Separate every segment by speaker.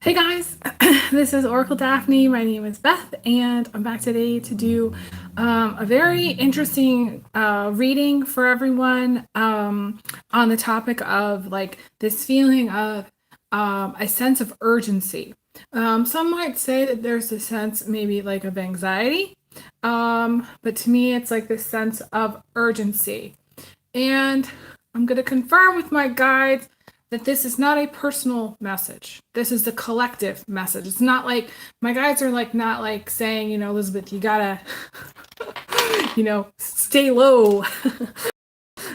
Speaker 1: Hey guys, this is Oracle Daphne. My name is Beth, and I'm back today to do a very interesting reading for everyone on the topic of like this feeling of a sense of urgency. Some might say that there's a sense maybe like of anxiety, but to me, it's like this sense of urgency. And I'm going to confirm with my guides that this is not a personal message. This is the collective message. It's not like my guides are like not like saying, Elizabeth, you gotta, stay low.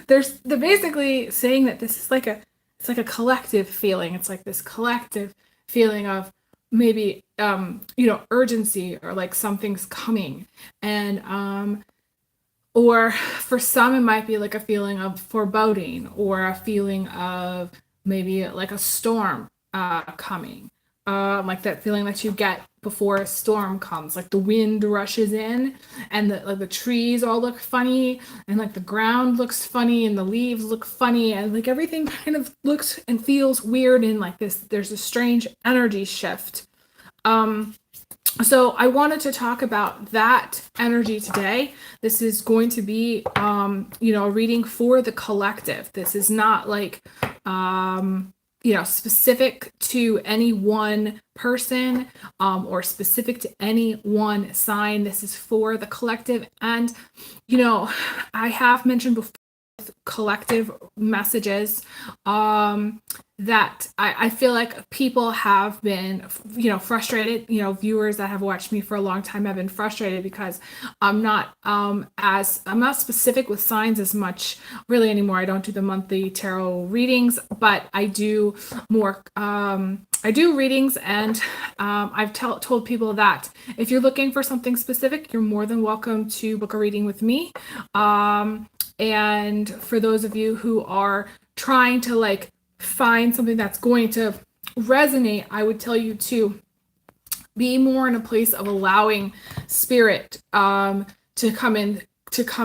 Speaker 1: They're basically saying that this is like it's like a collective feeling. It's like this collective feeling of maybe urgency or like something's coming. And or for some it might be like a feeling of foreboding or a feeling of maybe like a storm coming, like that feeling that you get before a storm comes, like the wind rushes in and the trees all look funny and like the ground looks funny and the leaves look funny and like everything kind of looks and feels weird and like this there's a strange energy shift. So I wanted to talk about that energy today. This is going to be, a reading for the collective. This is not like, specific to any one person or specific to any one sign. This is for the collective. And, I have mentioned before collective messages that I feel like people have been frustrated. Viewers that have watched me for a long time have been frustrated because I'm not specific with signs as much really anymore. I don't do the monthly tarot readings, but I do more I do readings, and I've told people that if you're looking for something specific, you're more than welcome to book a reading with me. And for those of you who are trying to like find something that's going to resonate, I would tell you to be more in a place of allowing spirit to come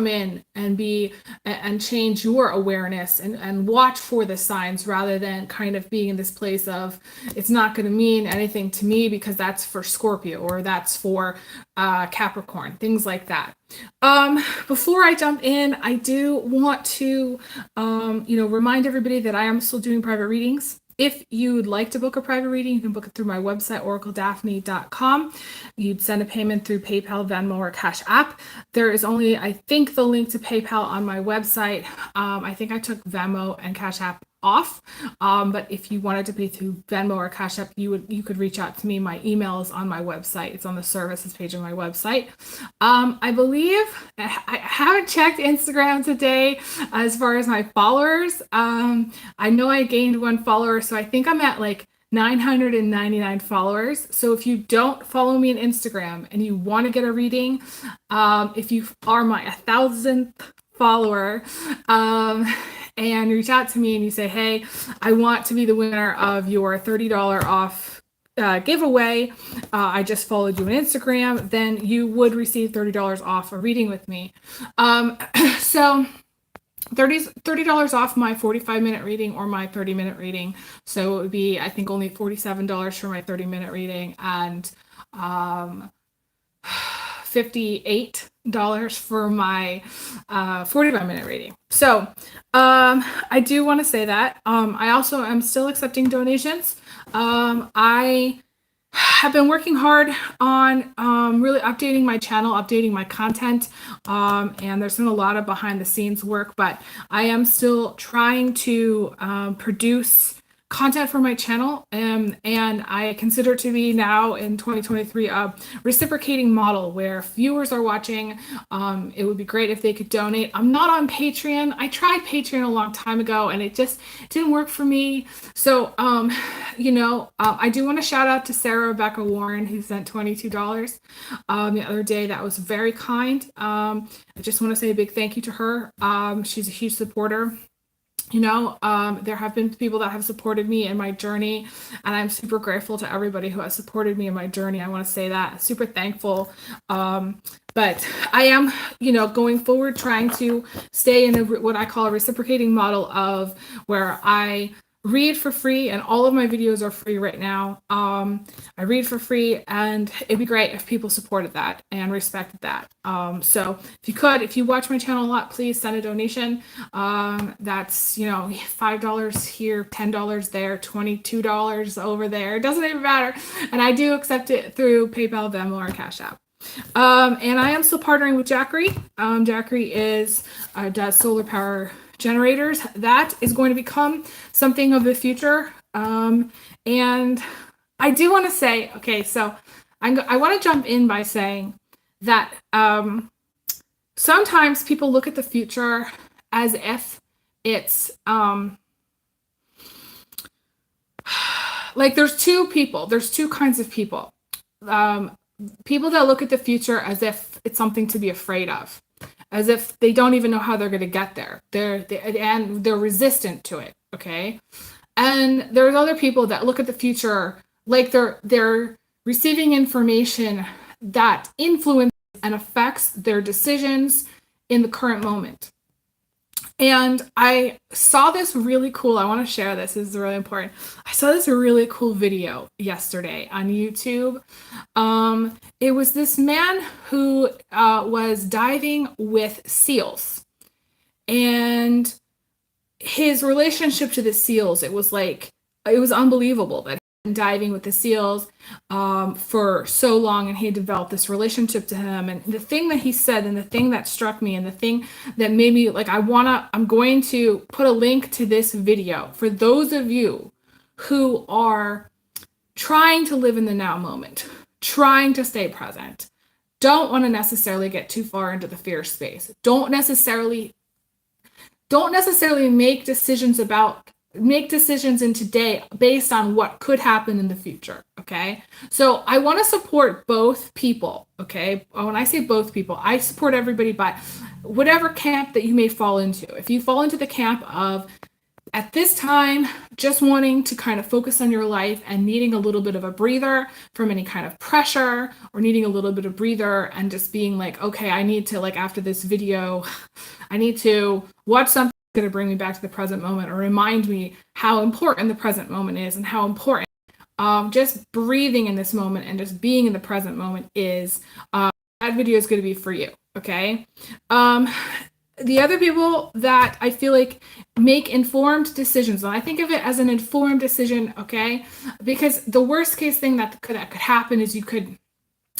Speaker 1: in and be and change your awareness and watch for the signs rather than kind of being in this place of it's not going to mean anything to me because that's for Scorpio or that's for Capricorn, things like that. Before I jump in, I do want to remind everybody that I am still doing private readings. If you'd like to book a private reading, you can book it through my website, oracledaphne.com. You'd send a payment through PayPal, Venmo, or Cash App. There is only, I think, the link to PayPal on my website. I think I took Venmo and Cash App off. But if you wanted to pay through Venmo or Cash App, you could reach out to me. My email is on my website. It's on the services page of my website. I believe I haven't checked Instagram today as far as my followers. I know I gained one follower, so I think I'm at like 999 followers. So if you don't follow me on Instagram and you want to get a reading, if you are my 1,000th follower, and reach out to me and you say, hey, I want to be the winner of your $30 off giveaway. I just followed you on Instagram, then you would receive $30 off a reading with me. So $30 off my 45-minute reading or my 30-minute reading. So it would be, I think, only $47 for my 30-minute reading and $58 for my 45-minute reading. So I do want to say that I also am still accepting donations. I have been working hard on really updating my channel, updating my content, and there's been a lot of behind the scenes work, but I am still trying to produce content for my channel, and I consider it to be now in 2023 a reciprocating model where if viewers are watching, it would be great if they could donate. I'm not on Patreon. I tried Patreon a long time ago and it just didn't work for me. So I do want to shout out to Sarah Rebecca Warren, who sent $22 the other day. That was very kind. I just want to say a big thank you to her. She's a huge supporter. There have been people that have supported me in my journey, and I'm super grateful to everybody who has supported me in my journey. I want to say that. Super thankful. But I am, going forward trying to stay in what I call a reciprocating model of where I read for free, and all of my videos are free right now. I read for free, and it'd be great if people supported that and respected that. So if you watch my channel a lot, please send a donation. That's, $5 here, $10 there, $22 over there. It doesn't even matter. And I do accept it through PayPal, Venmo, or Cash App. And I am still partnering with Jackery. Jackery does solar power generators. That is going to become something of the future. And I do want to say, okay, so I want to jump in by saying that sometimes people look at the future as if it's like there's two kinds of people. People that look at the future as if it's something to be afraid of, as if they don't even know how they're going to get there. They're resistant to it. Okay. And there's other people that look at the future like they're receiving information that influences and affects their decisions in the current moment. And I saw this really cool, I want to share this. This is really important. I saw this really cool video yesterday on YouTube. It was this man who was diving with seals. And his relationship to the seals, it was unbelievable that he'd been diving with the seals for so long, and he developed this relationship to him. And the thing that he said, and the thing that struck me, and the thing that made me I'm going to put a link to this video for those of you who are trying to live in the now moment, trying to stay present, don't want to necessarily get too far into the fear space, don't necessarily make decisions in today based on what could happen in the future. Okay. So I want to support both people. Okay. When I say both people, I support everybody, but whatever camp that you may fall into. If you fall into the camp of, at this time, just wanting to kind of focus on your life and needing a little bit of a breather from any kind of pressure, or needing a little bit of breather and just being like, okay, I need to, after this video, I need to watch something that's going to bring me back to the present moment, or remind me how important the present moment is, and how important just breathing in this moment and just being in the present moment is. That video is going to be for you. Okay. The other people that I feel like make informed decisions, and I think of it as an informed decision, okay? Because the worst case thing that could happen is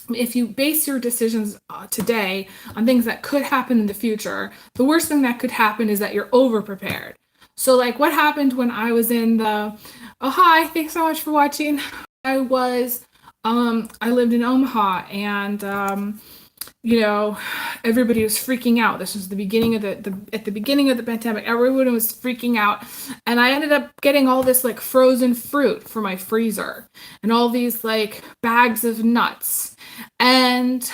Speaker 1: if you base your decisions today on things that could happen in the future, the worst thing that could happen is that you're over-prepared. So what happened when I was in hi, thanks so much for watching. I lived in Omaha, and everybody was freaking out. This was the beginning of at the beginning of the pandemic. Everyone was freaking out, and I ended up getting all this frozen fruit for my freezer, and all these bags of nuts, and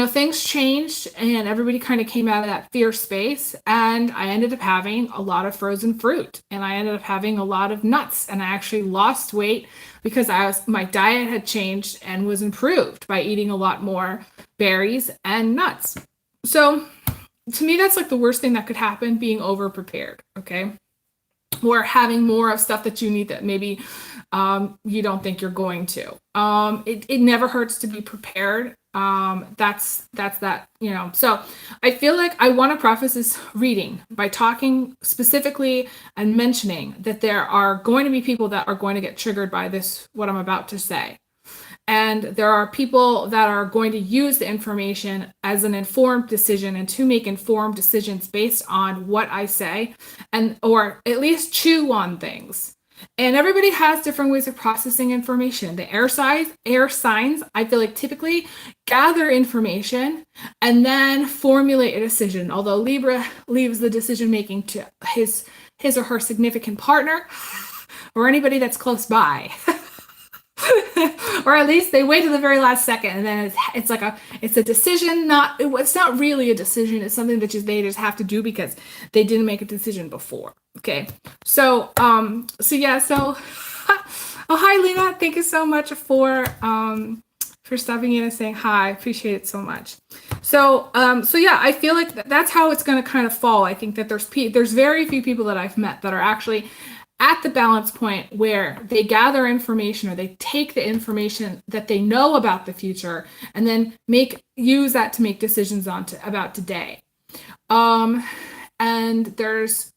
Speaker 1: things changed, and everybody kind of came out of that fear space, and I ended up having a lot of frozen fruit, and I ended up having a lot of nuts, and I actually lost weight because my diet had changed and was improved by eating a lot more berries and nuts. So to me, that's the worst thing that could happen, being over prepared. Okay. Or having more of stuff that you need that maybe you don't think you're going to. It never hurts to be prepared. That's that. So I feel like I want to preface this reading by talking specifically and mentioning that there are going to be people that are going to get triggered by what I'm about to say. And there are people that are going to use the information as an informed decision, and to make informed decisions based on what I say, or at least chew on things. And everybody has different ways of processing information. The air signs, I feel like, typically gather information and then formulate a decision. Although Libra leaves the decision making to his or her significant partner, or anybody that's close by. Or at least they wait to the very last second, and then it's a decision. It's not really a decision. It's something that they just have to do because they didn't make a decision before. Okay, so yeah. Oh, hi, Lena. Thank you so much for stopping in and saying hi. I appreciate it so much. So yeah, I feel like that's how it's going to kind of fall. I think that there's very few people that I've met that are actually at the balance point where they gather information or they take the information that they know about the future and then use that to make decisions about today. And there's,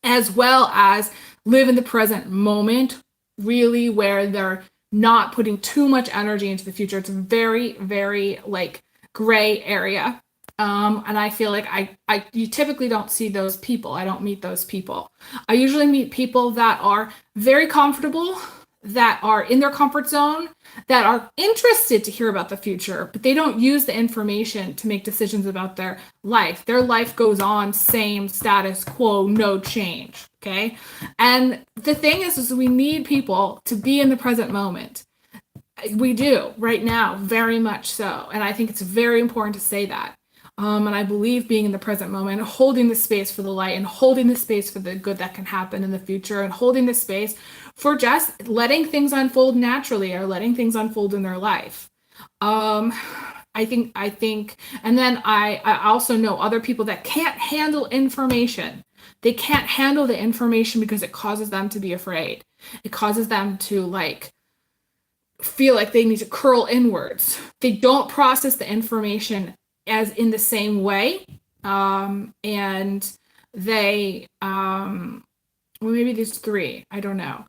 Speaker 1: as well as live in the present moment, really, where they're not putting too much energy into the future. It's a very, very like gray area. And I feel like you typically don't see those people. I don't meet those people. I usually meet people that are very comfortable, that are in their comfort zone, that are interested to hear about the future, but they don't use the information to make decisions about their life. Their life goes on, same status quo, no change. Okay. And the thing is we need people to be in the present moment. We do right now, very much so. And I think it's very important to say that. And I believe being in the present moment, holding the space for the light and holding the space for the good that can happen in the future, and holding the space for just letting things unfold naturally or letting things unfold in their life. I think, and then I also know other people that can't handle information. They can't handle the information because it causes them to be afraid. It causes them to like feel like they need to curl inwards. They don't process the information as in the same way. And they, well, maybe there's three, I don't know.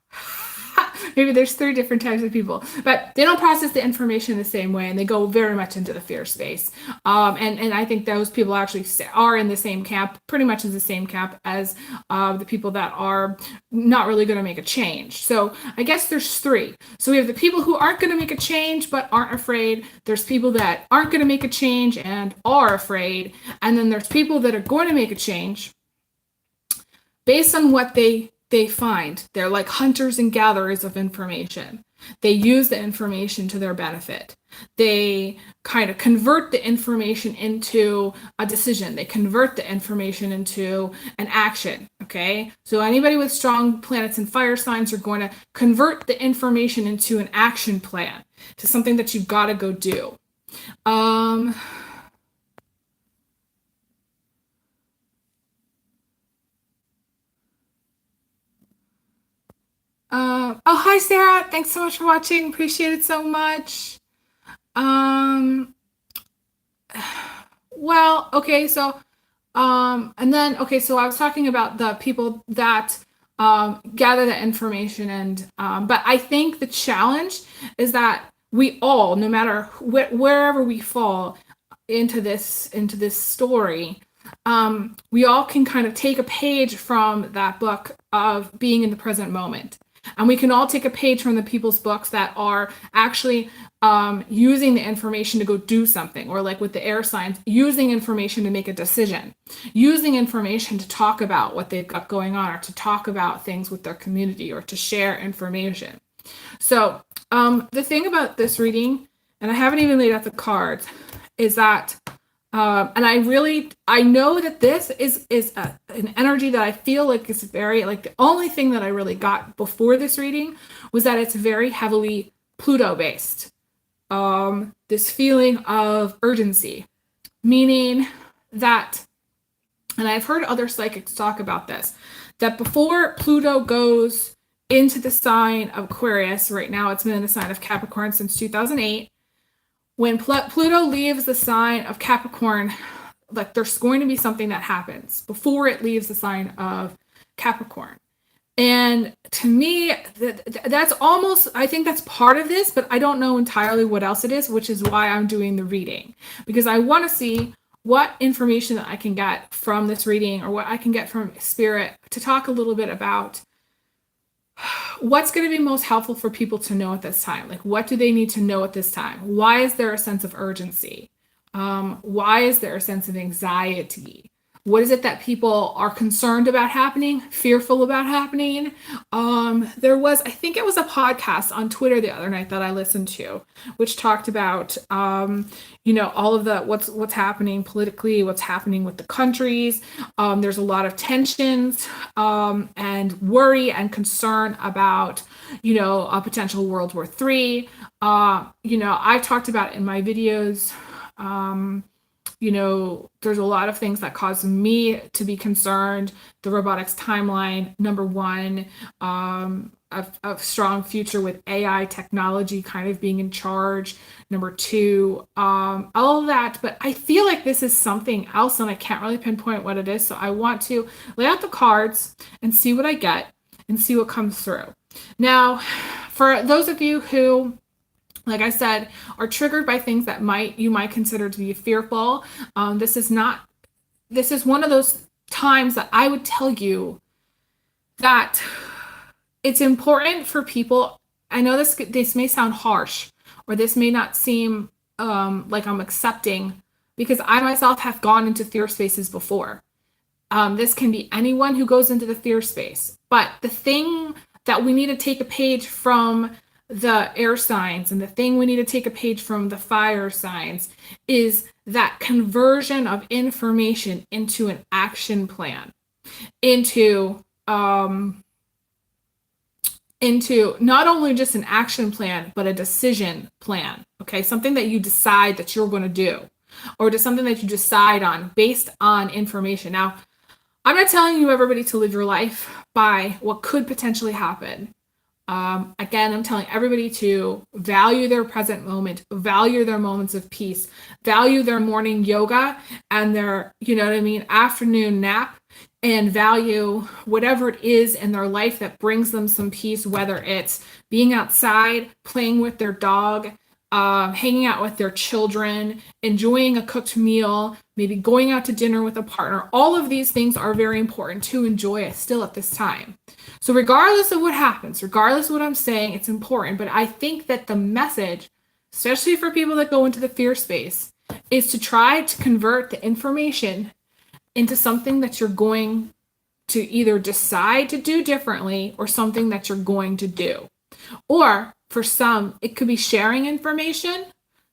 Speaker 1: Maybe there's three different types of people, but they don't process the information the same way, and they go very much into the fear space. And I think those people actually are in the same camp, pretty much in the same camp as the people that are not really going to make a change. So I guess there's three. So we have the people who aren't going to make a change but aren't afraid. There's people that aren't going to make a change and are afraid. And then there's people that are going to make a change based on what they find. They're like hunters and gatherers of information. They use the information to their benefit. They kind of convert the information into a decision. They convert the information into an action. Okay. So anybody with strong planets and fire signs are going to convert the information into an action plan, to something that you've got to go do. Oh, hi, Sarah. Thanks so much for watching. Appreciate it so much. Um, well, okay, so, and then, okay, so I was talking about the people that gather the information, and, but I think the challenge is that we all, no matter wherever we fall into this story, we all can kind of take a page from that book of being in the present moment. And we can all take a page from the people's books that are actually using the information to go do something, or like with the air signs, using information to make a decision, using information to talk about what they've got going on, or to talk about things with their community, or to share information. So the thing about this reading, and I haven't even laid out the cards, is that and I know that this is an energy that I feel like is very, like, the only thing that I really got before this reading was that it's very heavily Pluto based. This feeling of urgency, meaning that, and I've heard other psychics talk about this, that before Pluto goes into the sign of Aquarius, right now it's been in the sign of Capricorn since 2008, when Pluto leaves the sign of Capricorn, like, there's going to be something that happens before it leaves the sign of Capricorn. And to me, that's almost, I think that's part of this, but I don't know entirely what else it is, which is why I'm doing the reading, because I want to see what information that I can get from this reading, or what I can get from Spirit, to talk a little bit about what's going to be most helpful for people to know at this time. Like, what do they need to know at this time? Why is there a sense of urgency? Why is there a sense of anxiety? What is it that people are concerned about happening, fearful about happening? There was, I think it was a podcast on Twitter the other night that I listened to, which talked about, all of the what's happening politically, what's happening with the countries. There's a lot of tensions and worry and concern about, a potential World War III. I've talked about in my videos There's a lot of things that cause me to be concerned. The robotics timeline, number one, a strong future with AI technology kind of being in charge. Number two, all of that. But I feel like this is something else and I can't really pinpoint what it is. So I want to lay out the cards and see what I get and see what comes through. Now, for those of you who, like I said, are triggered by things that you might consider to be fearful, this is one of those times that I would tell you that it's important for people. I know this may sound harsh, or this may not seem like I'm accepting, because I myself have gone into fear spaces before. This can be anyone who goes into the fear space. But the thing that we need to take a page from the air signs, and the thing we need to take a page from the fire signs, is that conversion of information into an action plan, into not only just an action plan, but a decision plan. Okay, something that you decide that you're going to do, or just something that you decide on based on information. Now, I'm not telling you, everybody, to live your life by what could potentially happen. Again, I'm telling everybody to value their present moment, value their moments of peace, value their morning yoga and their, afternoon nap, and value whatever it is in their life that brings them some peace, whether it's being outside, playing with their dog, hanging out with their children, enjoying a cooked meal, maybe going out to dinner with a partner. All of these things are very important to enjoy still at this time. So regardless of what happens, regardless of what I'm saying, it's important. But I think that the message, especially for people that go into the fear space, is to try to convert the information into something that you're going to either decide to do differently, or something that you're going to do. Or for some, it could be sharing information,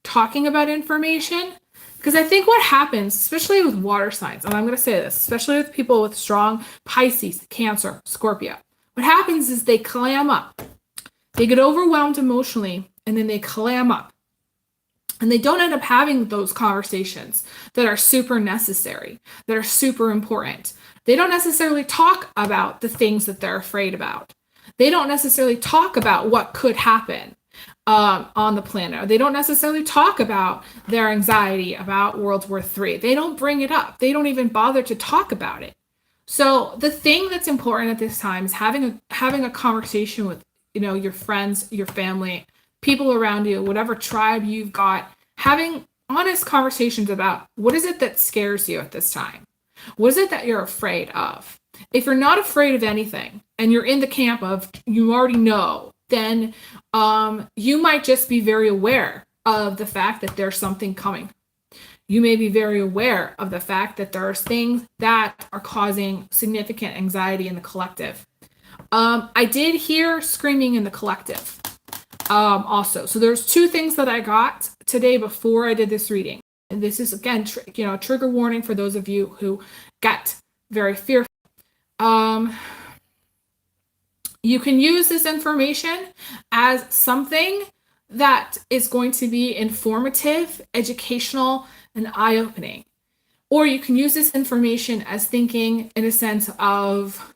Speaker 1: talking about information. Because I think what happens, especially with water signs, and I'm going to say this, especially with people with strong Pisces, Cancer, Scorpio, what happens is they clam up. They get overwhelmed emotionally, and then they clam up. And they don't end up having those conversations that are super necessary, that are super important. They don't necessarily talk about the things that they're afraid about. They don't necessarily talk about what could happen on the planet. They don't necessarily talk about their anxiety about World War III. They don't bring it up. They don't even bother to talk about it. So the thing that's important at this time is having a conversation with, your friends, your family, people around you, whatever tribe you've got, having honest conversations about what is it that scares you at this time? What is it that you're afraid of? If you're not afraid of anything and you're in the camp of you already know, then you might just be very aware of the fact that there's something coming. You may be very aware of the fact that there's things that are causing significant anxiety in the collective. I did hear screaming in the collective also. So there's two things that I got today before I did this reading. And this is, again, trigger warning for those of you who get very fearful. You can use this information as something that is going to be informative, educational, and eye-opening. Or you can use this information as thinking in a sense of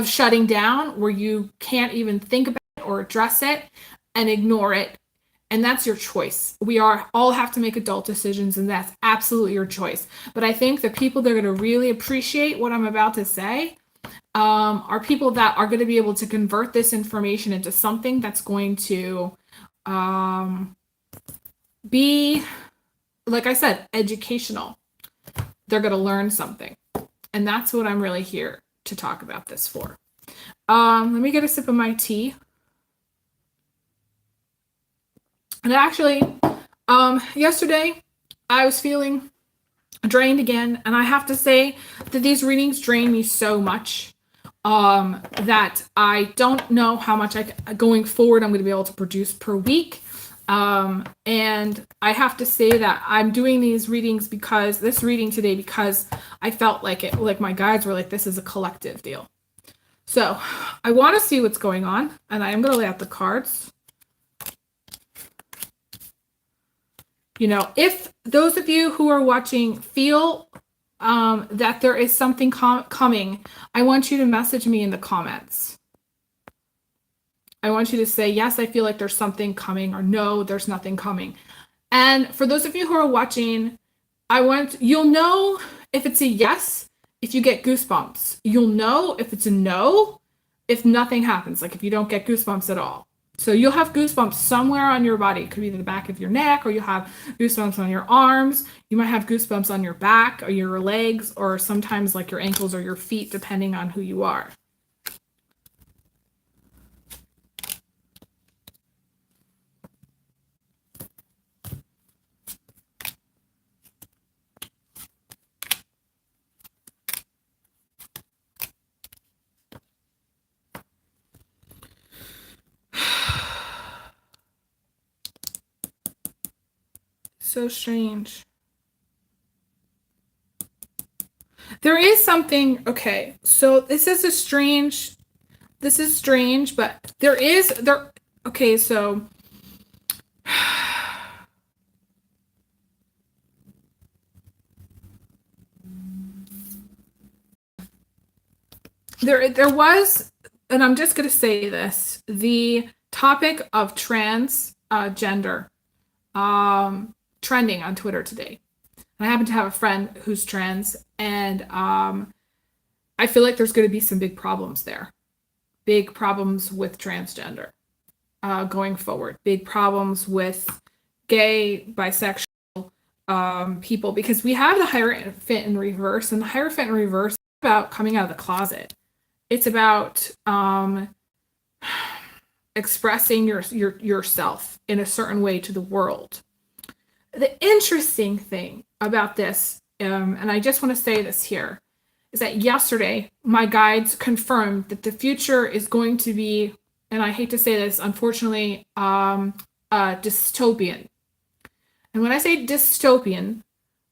Speaker 1: shutting down, where you can't even think about it or address it and ignore it. And that's your choice. We all have to make adult decisions, and that's absolutely your choice. But I think the people that are going to really appreciate what I'm about to say are people that are going to be able to convert this information into something that's going to be, like I said, educational. They're going to learn something. And that's what I'm really here to talk about this for. Let me get a sip of my tea. And actually, yesterday I was feeling drained again. And I have to say that these readings drain me so much that I don't know how much going forward I'm going to be able to produce per week. And I have to say that I'm doing these readings because I felt like my guides were like, this is a collective deal. So I want to see what's going on, and I am going to lay out the cards. If those of you who are watching feel that there is something coming, I want you to message me in the comments. I want you to say, yes, I feel like there's something coming, or no, there's nothing coming. And for those of you who are watching, you'll know if it's a yes, if you get goosebumps. You'll know if it's a no, if nothing happens, like if you don't get goosebumps at all. So you'll have goosebumps somewhere on your body. It could be the back of your neck, or you have goosebumps on your arms. You might have goosebumps on your back or your legs, or sometimes like your ankles or your feet, depending on who you are. So strange. There is something, okay, so this is strange, but okay, so there was, and I'm just going to say this, the topic of transgender trending on Twitter today. And I happen to have a friend who's trans, and I feel like there's going to be some big problems there. Big problems with transgender going forward. Big problems with gay, bisexual people, because we have the Hierophant in reverse, and the Hierophant in reverse is about coming out of the closet. It's about expressing yourself in a certain way to the world. The interesting thing about this, and I just want to say this here, is that yesterday my guides confirmed that the future is going to be, and I hate to say this, unfortunately, dystopian. And when I say dystopian,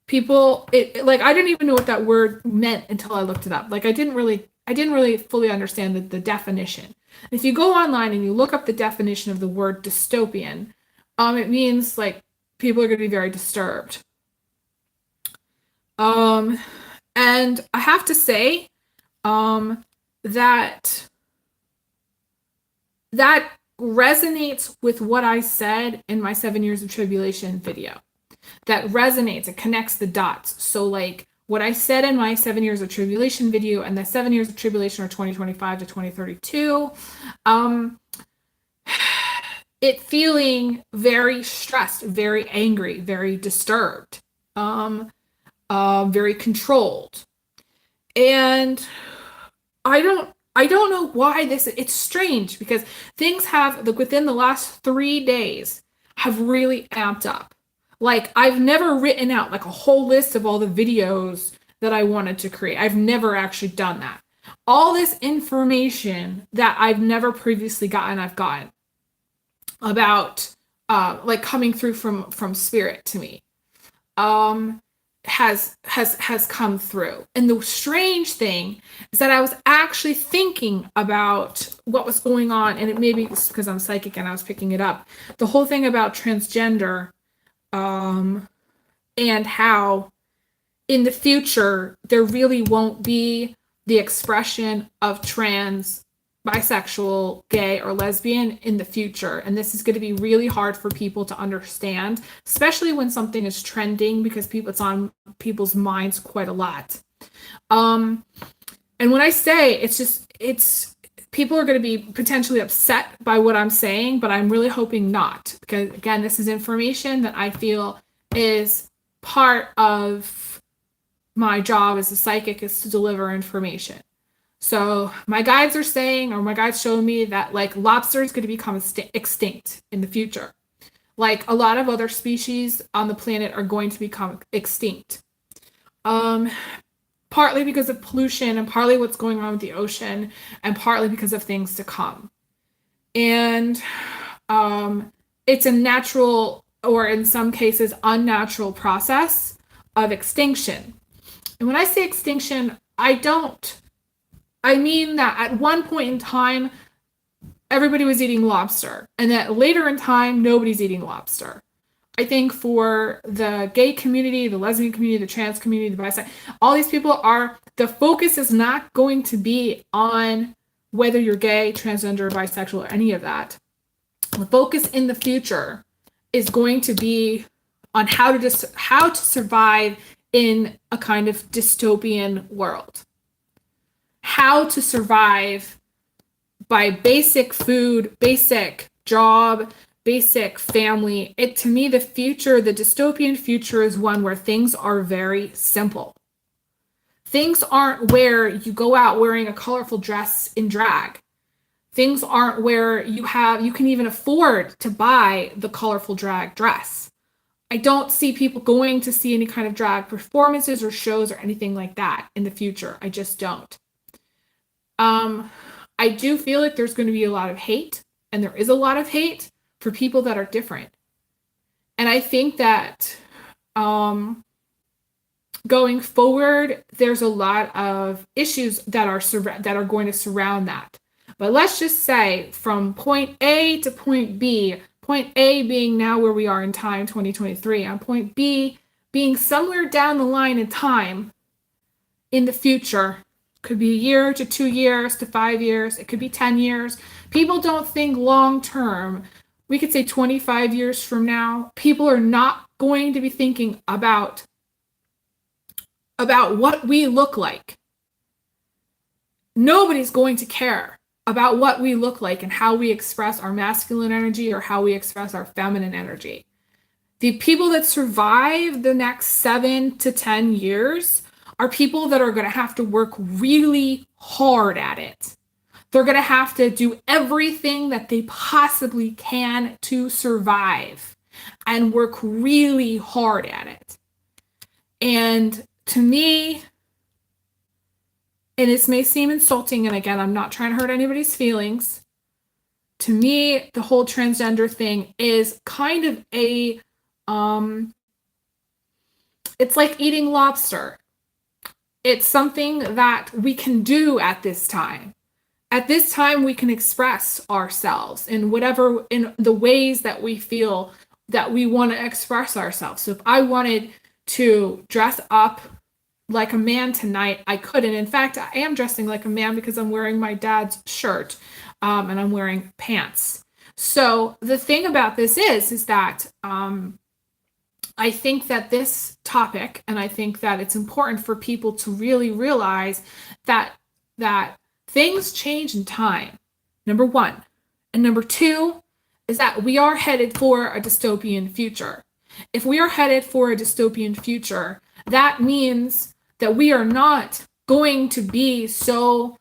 Speaker 1: people, like, I didn't even know what that word meant until I looked it up. Like, I didn't really fully understand the definition. If you go online and you look up the definition of the word dystopian, it means like people are going to be very disturbed. And I have to say that resonates with what I said in my 7 Years of Tribulation video. That resonates, it connects the dots. So like what I said in my 7 Years of Tribulation video, and the 7 Years of Tribulation are 2025 to 2032, it feeling very stressed, very angry, very disturbed, very controlled. And I don't know why it's strange, because things have, within the last 3 days, have really amped up. Like, I've never written out like a whole list of all the videos that I wanted to create. I've never actually done that. All this information that I've never previously gotten, I've gotten about like coming through from spirit to me. Has come through. And the strange thing is that I was actually thinking about what was going on, and it maybe it's because I'm psychic and I was picking it up. The whole thing about transgender, and how in the future there really won't be the expression of trans, bisexual, gay, or lesbian in the future. And this is going to be really hard for people to understand, especially when something is trending, because it's on people's minds quite a lot. And when I say it's people are going to be potentially upset by what I'm saying, but I'm really hoping not, because again, this is information that I feel is part of my job as a psychic, is to deliver information. So my guides are saying, or my guides show me, that like lobster is going to become extinct in the future. Like a lot of other species on the planet are going to become extinct. Partly because of pollution, and partly what's going on with the ocean, and partly because of things to come. And it's a natural, or in some cases unnatural, process of extinction. And when I say extinction, I mean that at one point in time, everybody was eating lobster, and that later in time, nobody's eating lobster. I think for the gay community, the lesbian community, the trans community, the bisexual, all these people are, the focus is not going to be on whether you're gay, transgender, bisexual, or any of that. The focus in the future is going to be on how to survive in a kind of dystopian world. How to survive by basic food, basic job, basic family. To me, the future, the dystopian future, is one where things are very simple. Things aren't where you go out wearing a colorful dress in drag. Things aren't where you can even afford to buy the colorful drag dress. I don't see people going to see any kind of drag performances or shows or anything like that in the future. I just don't. I do feel like there's going to be a lot of hate, and there is a lot of hate for people that are different. And I think that going forward, there's a lot of issues that are going to surround that. But let's just say from point A to point B, point A being now where we are in time, 2023, and point B being somewhere down the line in time in the future. Could be a year to 2 years to 5 years. It could be 10 years. People don't think long term. We could say 25 years from now, people are not going to be thinking about what we look like. Nobody's going to care about what we look like and how we express our masculine energy or how we express our feminine energy. The people that survive the next 7 to 10 years are people that are going to have to work really hard at it. They're going to have to do everything that they possibly can to survive and work really hard at it. And to me, and this may seem insulting, and again, I'm not trying to hurt anybody's feelings. To me, the whole transgender thing is kind of it's like eating lobster. It's something that we can do at this time. At this time, we can express ourselves in the ways that we feel that we want to express ourselves. So if I wanted to dress up like a man tonight, I could. And in fact, I am dressing like a man because I'm wearing my dad's shirt and I'm wearing pants. So the thing about this is that I think that this topic, and I think that it's important for people to really realize that things change in time, number one. And number two is that we are headed for a dystopian future. If we are headed for a dystopian future, that means that we are not going to be so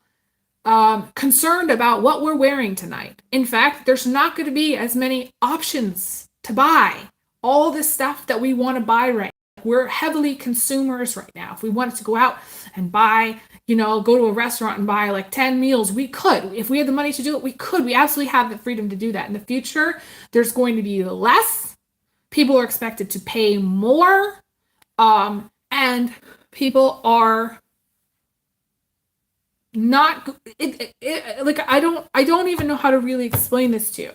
Speaker 1: concerned about what we're wearing tonight. In fact, there's not going to be as many options to buy all the stuff that we want to buy right now. We're heavily consumers right now. If we wanted to go out and buy, go to a restaurant and buy like 10 meals, we could. If we had the money to do it, we could. We absolutely have the freedom to do that. In the future, there's going to be less. People are expected to pay more. And people are not, I don't even know how to really explain this to you.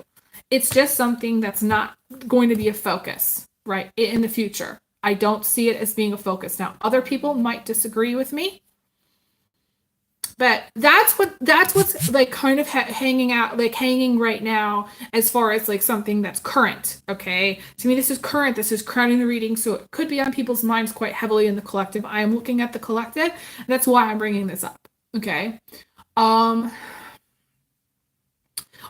Speaker 1: It's just something that's not going to be a focus, right, in the future. I don't see it as being a focus. Now, other people might disagree with me, but that's what's like kind of hanging right now as far as like something that's current. Okay, to me, this is current. This is crowning the reading, so it could be on people's minds quite heavily in the collective. I am looking at the collective, and that's why I'm bringing this up. Okay.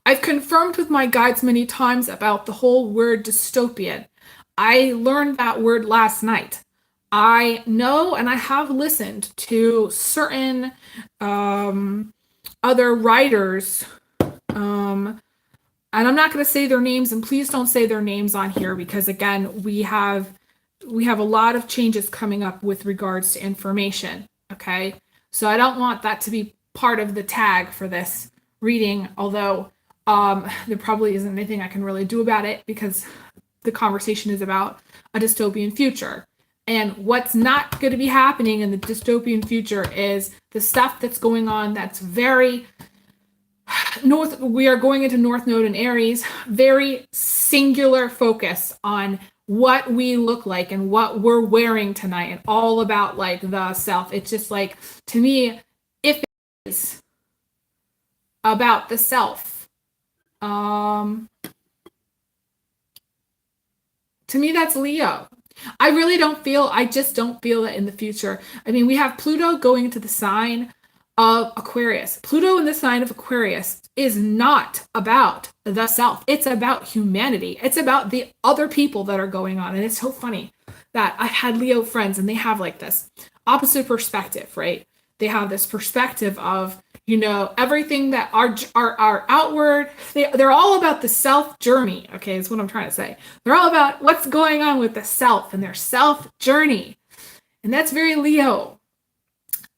Speaker 1: I've confirmed with my guides many times about the whole word dystopian. I learned that word last night. I know, and I have listened to certain other writers, and I'm not going to say their names, and please don't say their names on here because again, we have a lot of changes coming up with regards to information. Okay, so I don't want that to be part of the tag for this reading, although there probably isn't anything I can really do about it because the conversation is about a dystopian future. And what's not going to be happening in the dystopian future is the stuff that's going on that's very we are going into North Node and Aries, very singular focus on what we look like and what we're wearing tonight and all about like the self. It's just like, to me, if it is about the self, to me, that's Leo. I just don't feel that in the future. I mean, we have Pluto going into the sign of Aquarius. Pluto in the sign of Aquarius is not about the self. It's about humanity. It's about the other people that are going on. And it's so funny that I had Leo friends and they have like this opposite perspective, right? They have this perspective of, you know, everything that are outward. They're all about the self journey. Okay, is what I'm trying to say. They're all about what's going on with the self and their self journey. And that's very Leo.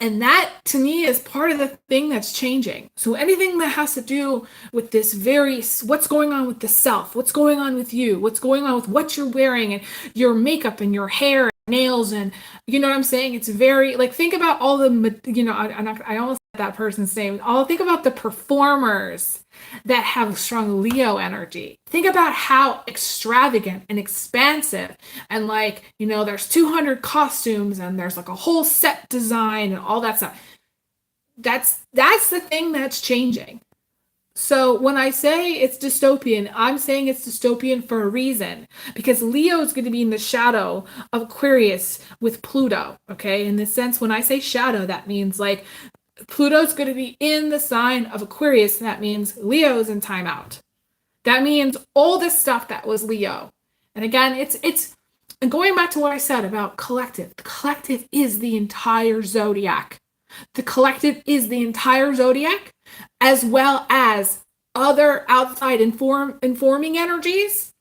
Speaker 1: And that to me is part of the thing that's changing. So anything that has to do with this what's going on with the self, what's going on with you, what's going on with what you're wearing and your makeup and your hair and nails, and you know what I'm saying? It's very like, think about all the, you know, I almost said that person's name. I'll think about the performers that have strong Leo energy. Think about how extravagant and expansive and like, you know, there's 200 costumes and there's like a whole set design and all that stuff. That's the thing that's changing. So when I say it's dystopian, I'm saying it's dystopian for a reason, because Leo is going to be in the shadow of Aquarius with Pluto. Okay. In this sense, when I say shadow, that means like Pluto's going to be in the sign of Aquarius. And that means Leo's in timeout. That means all this stuff that was Leo. And again, it's and going back to what I said about collective. The collective is the entire zodiac. The collective is the entire zodiac, as well as other outside informing energies.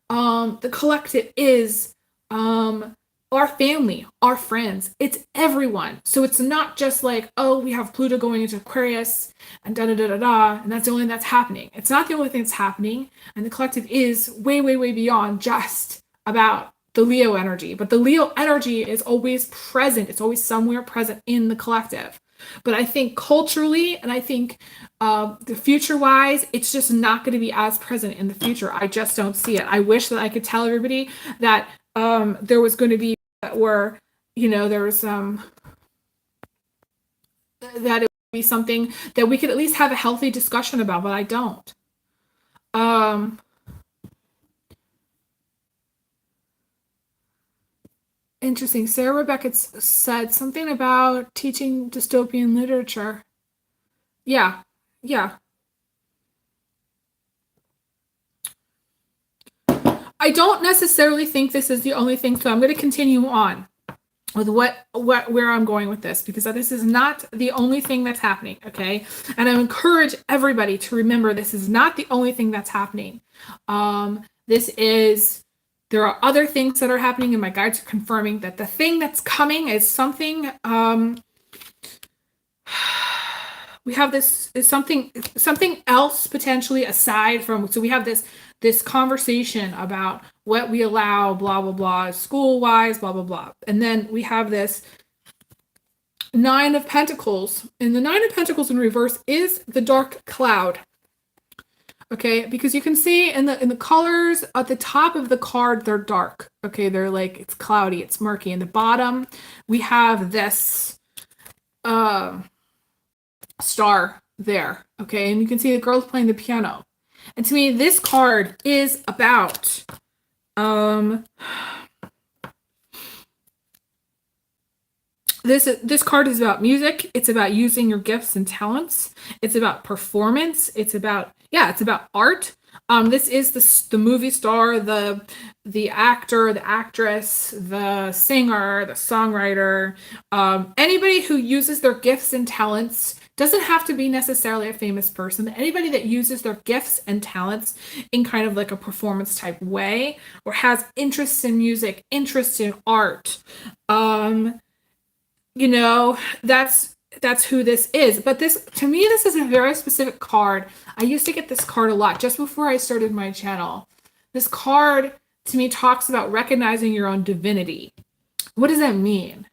Speaker 1: The collective is our family, our friends. It's everyone. So it's not just like, oh, we have Pluto going into Aquarius and da da da da da, and that's the only thing that's happening. It's not the only thing that's happening, and the collective is way, way, way beyond just about the Leo energy. But the Leo energy is always present. It's always somewhere present in the collective. But I think culturally, and I think the future-wise, it's just not going to be as present in the future. I just don't see it. I wish that I could tell everybody that there was going to be, or you know, there was that it would be something that we could at least have a healthy discussion about, but I don't. Interesting. Sarah Rebecca said something about teaching dystopian literature. Yeah, yeah. I don't necessarily think this is the only thing, so I'm going to continue on with where I'm going with this, because this is not the only thing that's happening, okay? And I encourage everybody to remember this is not the only thing that's happening. There are other things that are happening, and my guides are confirming that the thing that's coming is something. We have this is something else potentially aside from. So we have this conversation about what we allow, blah blah blah, school wise, blah blah blah, and then we have this Nine of Pentacles, and the Nine of Pentacles in reverse is the dark cloud. Okay, because you can see in the colors at the top of the card, they're dark. Okay, they're like, it's cloudy, it's murky. In the bottom, we have this star there. Okay, and you can see the girl's playing the piano. And to me, this card is about this card is about music. It's about using your gifts and talents. It's about performance. It's about art. This is the movie star, the actor, the actress, the singer, the songwriter, anybody who uses their gifts and talents. Doesn't have to be necessarily a famous person. Anybody that uses their gifts and talents in kind of like a performance type way, or has interests in music, interest in art, you know, that's who this is. But this, to me, this is a very specific card. I used to get this card a lot just before I started my channel. This card, to me, talks about recognizing your own divinity. What does that mean?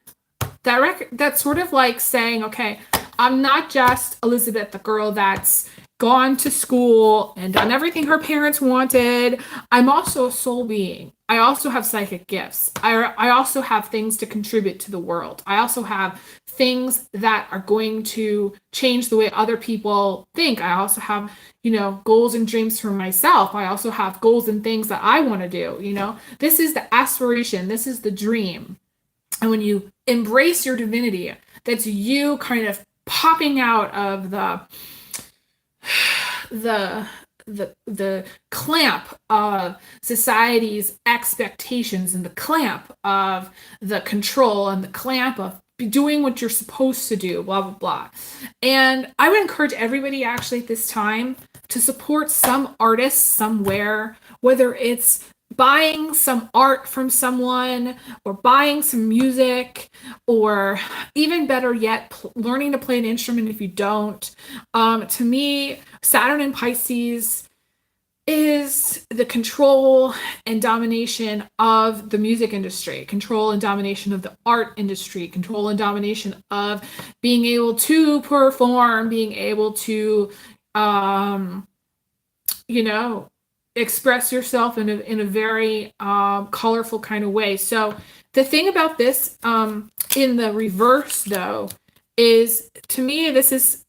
Speaker 1: That's sort of like saying, okay, I'm not just Elizabeth, the girl that's gone to school and done everything her parents wanted. I'm also a soul being. I also have psychic gifts. I also have things to contribute to the world. I also have things that are going to change the way other people think. I also have, goals and dreams for myself. I also have goals and things that I want to do. This is the aspiration. This is the dream. And when you embrace your divinity, that's you kind of popping out of the clamp of society's expectations and the clamp of the control and the clamp of doing what you're supposed to do, blah, blah, blah. And I would encourage everybody actually at this time to support some artist somewhere, whether it's buying some art from someone or buying some music, or even better yet, learning to play an instrument if you don't. To me, Saturn in Pisces is the control and domination of the music industry, control and domination of the art industry, control and domination of being able to perform, being able to, express yourself in a very colorful kind of way. So the thing about this in the reverse, though, is to me, this is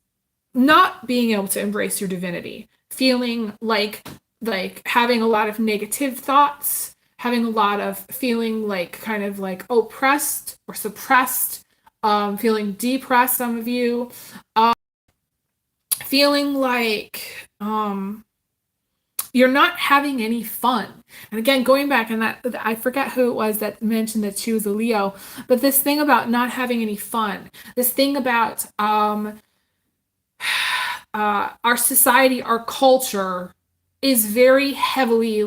Speaker 1: not being able to embrace your divinity, feeling like having a lot of negative thoughts, having a lot of feeling like kind of like oppressed or suppressed, feeling depressed, some of you, feeling like you're not having any fun. And again, going back, and that I forget who it was that mentioned that she was a Leo, but this thing about not having any fun, this thing about our society, our culture is very heavily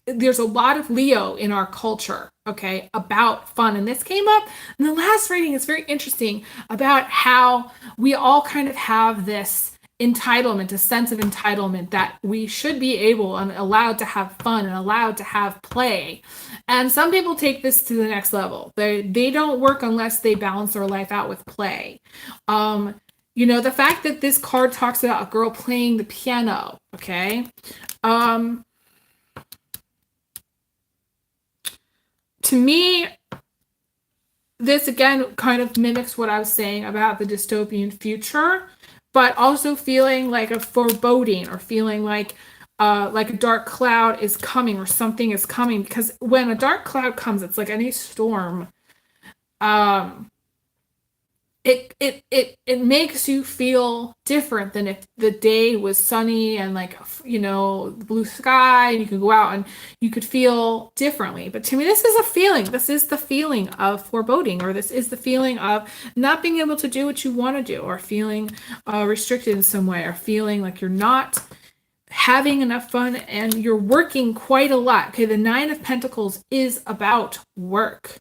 Speaker 1: there's a lot of Leo in our culture, okay, about fun. And this came up in the last reading. It's very interesting about how we all kind of have this entitlement, a sense of entitlement that we should be able and allowed to have fun and allowed to have play. And some people take this to the next level. They don't work unless they balance their life out with play. The fact that this card talks about a girl playing the piano, okay? To me, this again kind of mimics what I was saying about the dystopian future, but also feeling like a foreboding, or feeling like a dark cloud is coming, or something is coming. Because when a dark cloud comes, it's like any storm. It makes you feel different than if the day was sunny and blue sky, and you could go out and you could feel differently. But to me, this is a feeling. This is the feeling of foreboding, or this is the feeling of not being able to do what you want to do, or feeling restricted in some way, or feeling like you're not having enough fun and you're working quite a lot. Okay, the Nine of Pentacles is about work.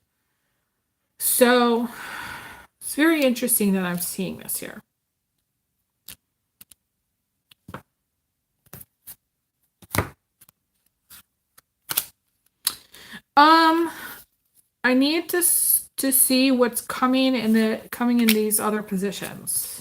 Speaker 1: So it's very interesting that I'm seeing this here. I need to see what's coming in these other positions.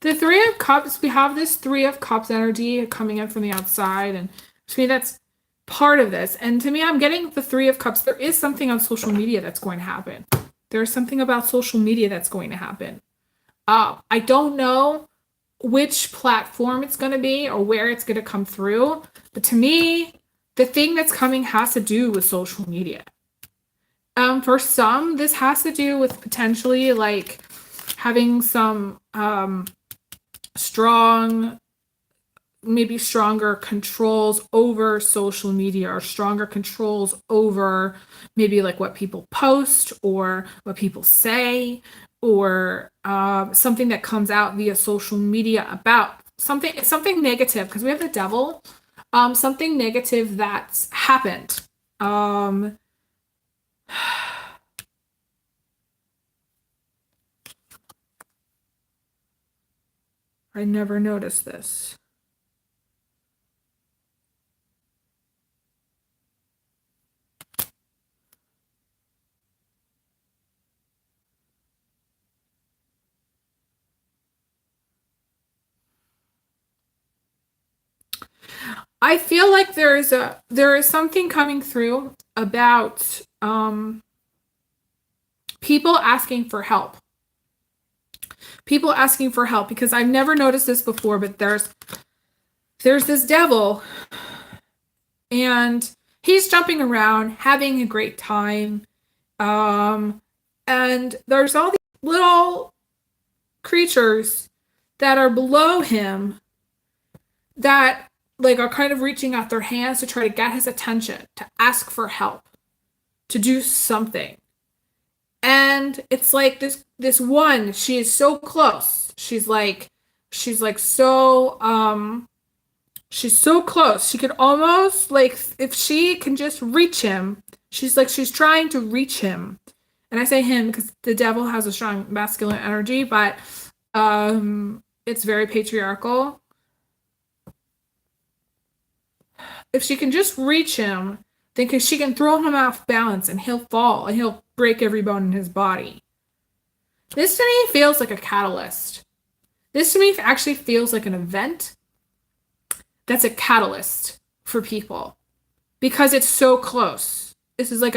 Speaker 1: The Three of Cups, we have this Three of Cups energy coming in from the outside, and to me that's part of this. And to me, I'm getting the Three of Cups. There is something on social media that's going to happen. There's something about social media that's going to happen. I don't know which platform it's going to be or where it's going to come through, but to me, the thing that's coming has to do with social media. For some, this has to do with potentially like having some stronger controls over social media, or stronger controls over maybe like what people post or what people say, or something that comes out via social media about something negative, because we have the Devil, something negative that's happened. I never noticed this. I feel like there is something coming through about people asking for help. People asking for help, because I've never noticed this before, but there's this devil, and he's jumping around having a great time. Um and there's all these little creatures that are below him that like are kind of reaching out their hands to try to get his attention, to ask for help, to do something. And it's like this one, she is so close. She's like so she's so close. She could almost, like, if she can just reach him, she's trying to reach him. And I say him because the devil has a strong masculine energy, but it's very patriarchal. If she can just reach him, then she can throw him off balance and he'll fall and he'll break every bone in his body. This to me feels like a catalyst. This to me actually feels like an event that's a catalyst for people because it's so close. This is like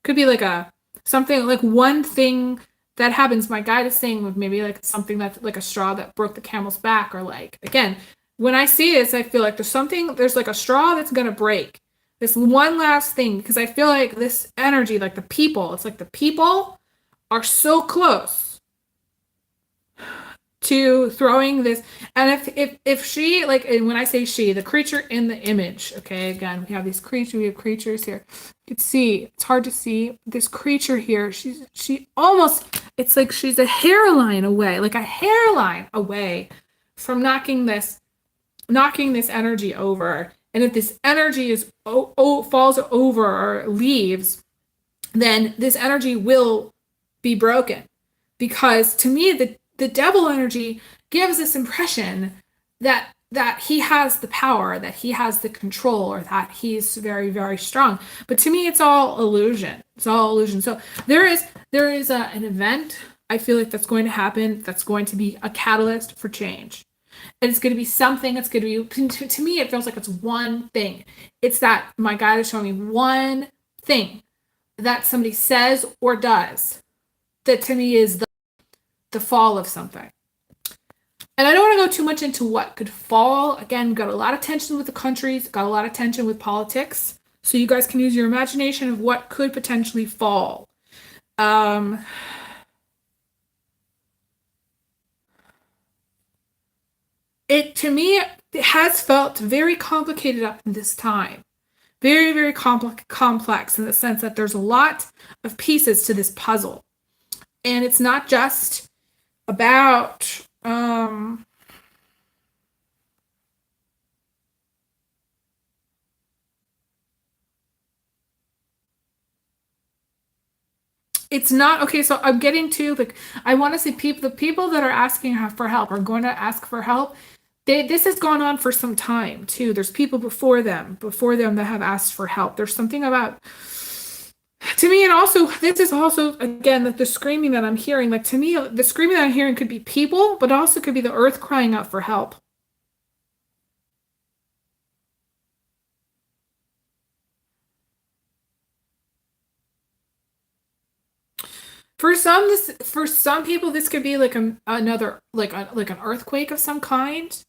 Speaker 1: could be like something, like one thing that happens. My guide is saying with maybe like something that's like a straw that broke the camel's back, or like, again, when I see this, I feel like there's like a straw that's gonna break. This one last thing, because I feel like this energy, like it's like the people are so close to throwing this. And if she, like, and when I say she, the creature in the image, okay, again, we have creatures here. You can see, it's hard to see this creature here. She almost, it's like she's a hairline away, from knocking this energy over. And if this energy is falls over or leaves, then this energy will be broken. Because to me, the devil energy gives this impression that he has the power, that he has the control, or that he's very, very strong. But to me, it's all illusion. It's all illusion. So there is an event, I feel like, that's going to happen, that's going to be a catalyst for change. And it's going to be something, it's going to be, to me, it feels like it's one thing. It's that my guide is showing me one thing that somebody says or does that to me is the fall of something. And I don't want to go too much into what could fall. Again, got a lot of tension with the countries, got a lot of tension with politics. So you guys can use your imagination of what could potentially fall. To me, it has felt very complicated up in this time. Very, very complex in the sense that there's a lot of pieces to this puzzle. And it's not just about it's not okay. So I'm getting to, like, I want to say the people that are asking for help are going to ask for help. This has gone on for some time too. There's people before them that have asked for help. There's something about, to me, and also this is also, again, like the screaming that I'm hearing. Like, to me, the screaming that I'm hearing could be people, but also could be the earth crying out for help. For some people, this could be like another, like an earthquake of some kind.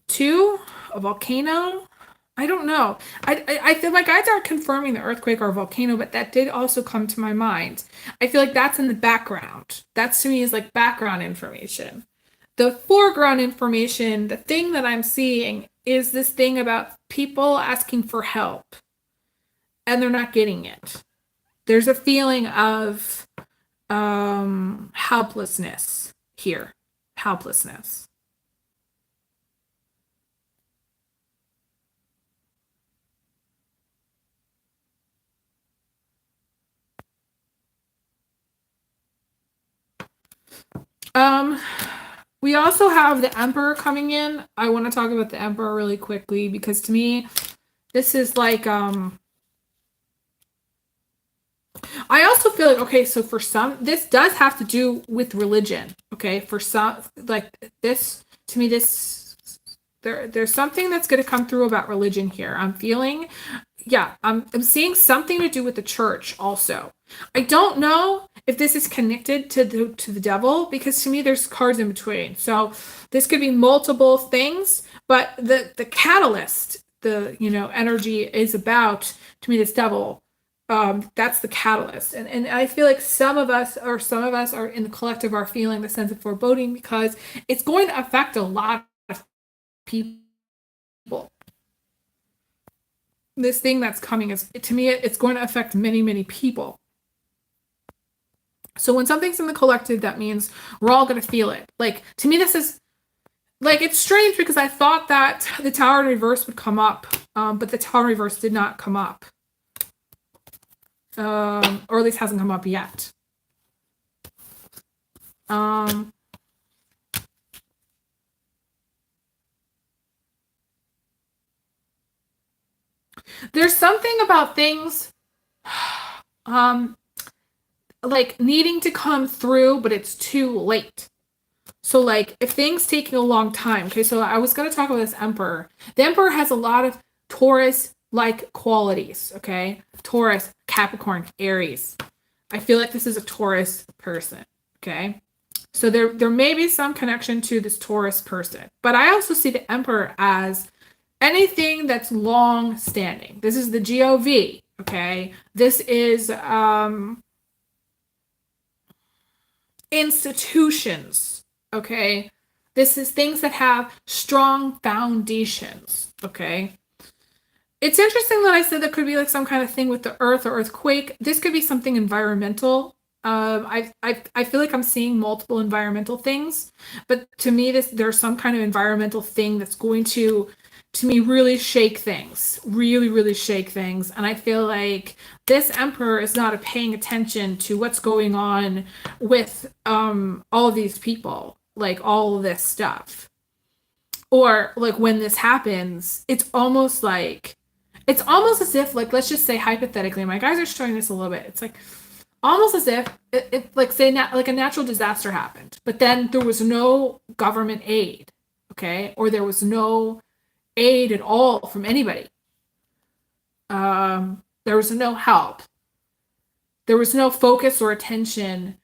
Speaker 1: Two, a volcano. I don't know. I feel like guides aren't confirming the earthquake or volcano, but that did also come to my mind. I feel like that's in the background. That's, to me, is like background information. The foreground information, the thing that I'm seeing, is this thing about people asking for help and they're not getting it. There's a feeling of helplessness here. Helplessness. Um, we also have the Emperor coming in. I want to talk about the Emperor really quickly because to me, this is like I also feel like, okay, so for some, this does have to do with religion. Okay, for some, like this, to me, this there's something that's going to come through about religion here. I'm feeling, yeah, I'm seeing something to do with the church also. I don't know if this is connected to the devil because to me there's cards in between. So this could be multiple things, but the catalyst, the energy is about to me this devil. That's the catalyst, and I feel like some of us are in the collective are feeling the sense of foreboding because it's going to affect a lot of people. This thing that's coming is, to me, it's going to affect many people. So when something's in the collective, that means we're all going to feel it. Like, to me, this is like, it's strange because I thought that the Tower in Reverse would come up, but the Tower in Reverse did not come up, or at least hasn't come up yet. There's something about things like needing to come through, but it's too late. So like if things taking a long time, okay, so I was going to talk about this Emperor. The Emperor has a lot of Taurus like qualities, okay? Taurus, Capricorn, Aries. I feel like this is a Taurus person, okay? So there may be some connection to this Taurus person, but I also see the Emperor as anything that's long standing. This is the GOV, okay? This is institutions, okay? This is things that have strong foundations, okay? It's interesting that I said there could be like some kind of thing with the earth or earthquake. This could be something environmental. I feel like I'm seeing multiple environmental things, but to me, there's some kind of environmental thing that's going to me, really shake things, really shake things. And I feel like this Emperor is not paying attention to what's going on with all of these people, like all of this stuff. Or like when this happens, it's almost as if, like, let's just say hypothetically, my guys are showing this a little bit. It's like almost as if like say like a natural disaster happened, but then there was no government aid, okay, or there was no aid at all from anybody. There was no help. There was no focus or attention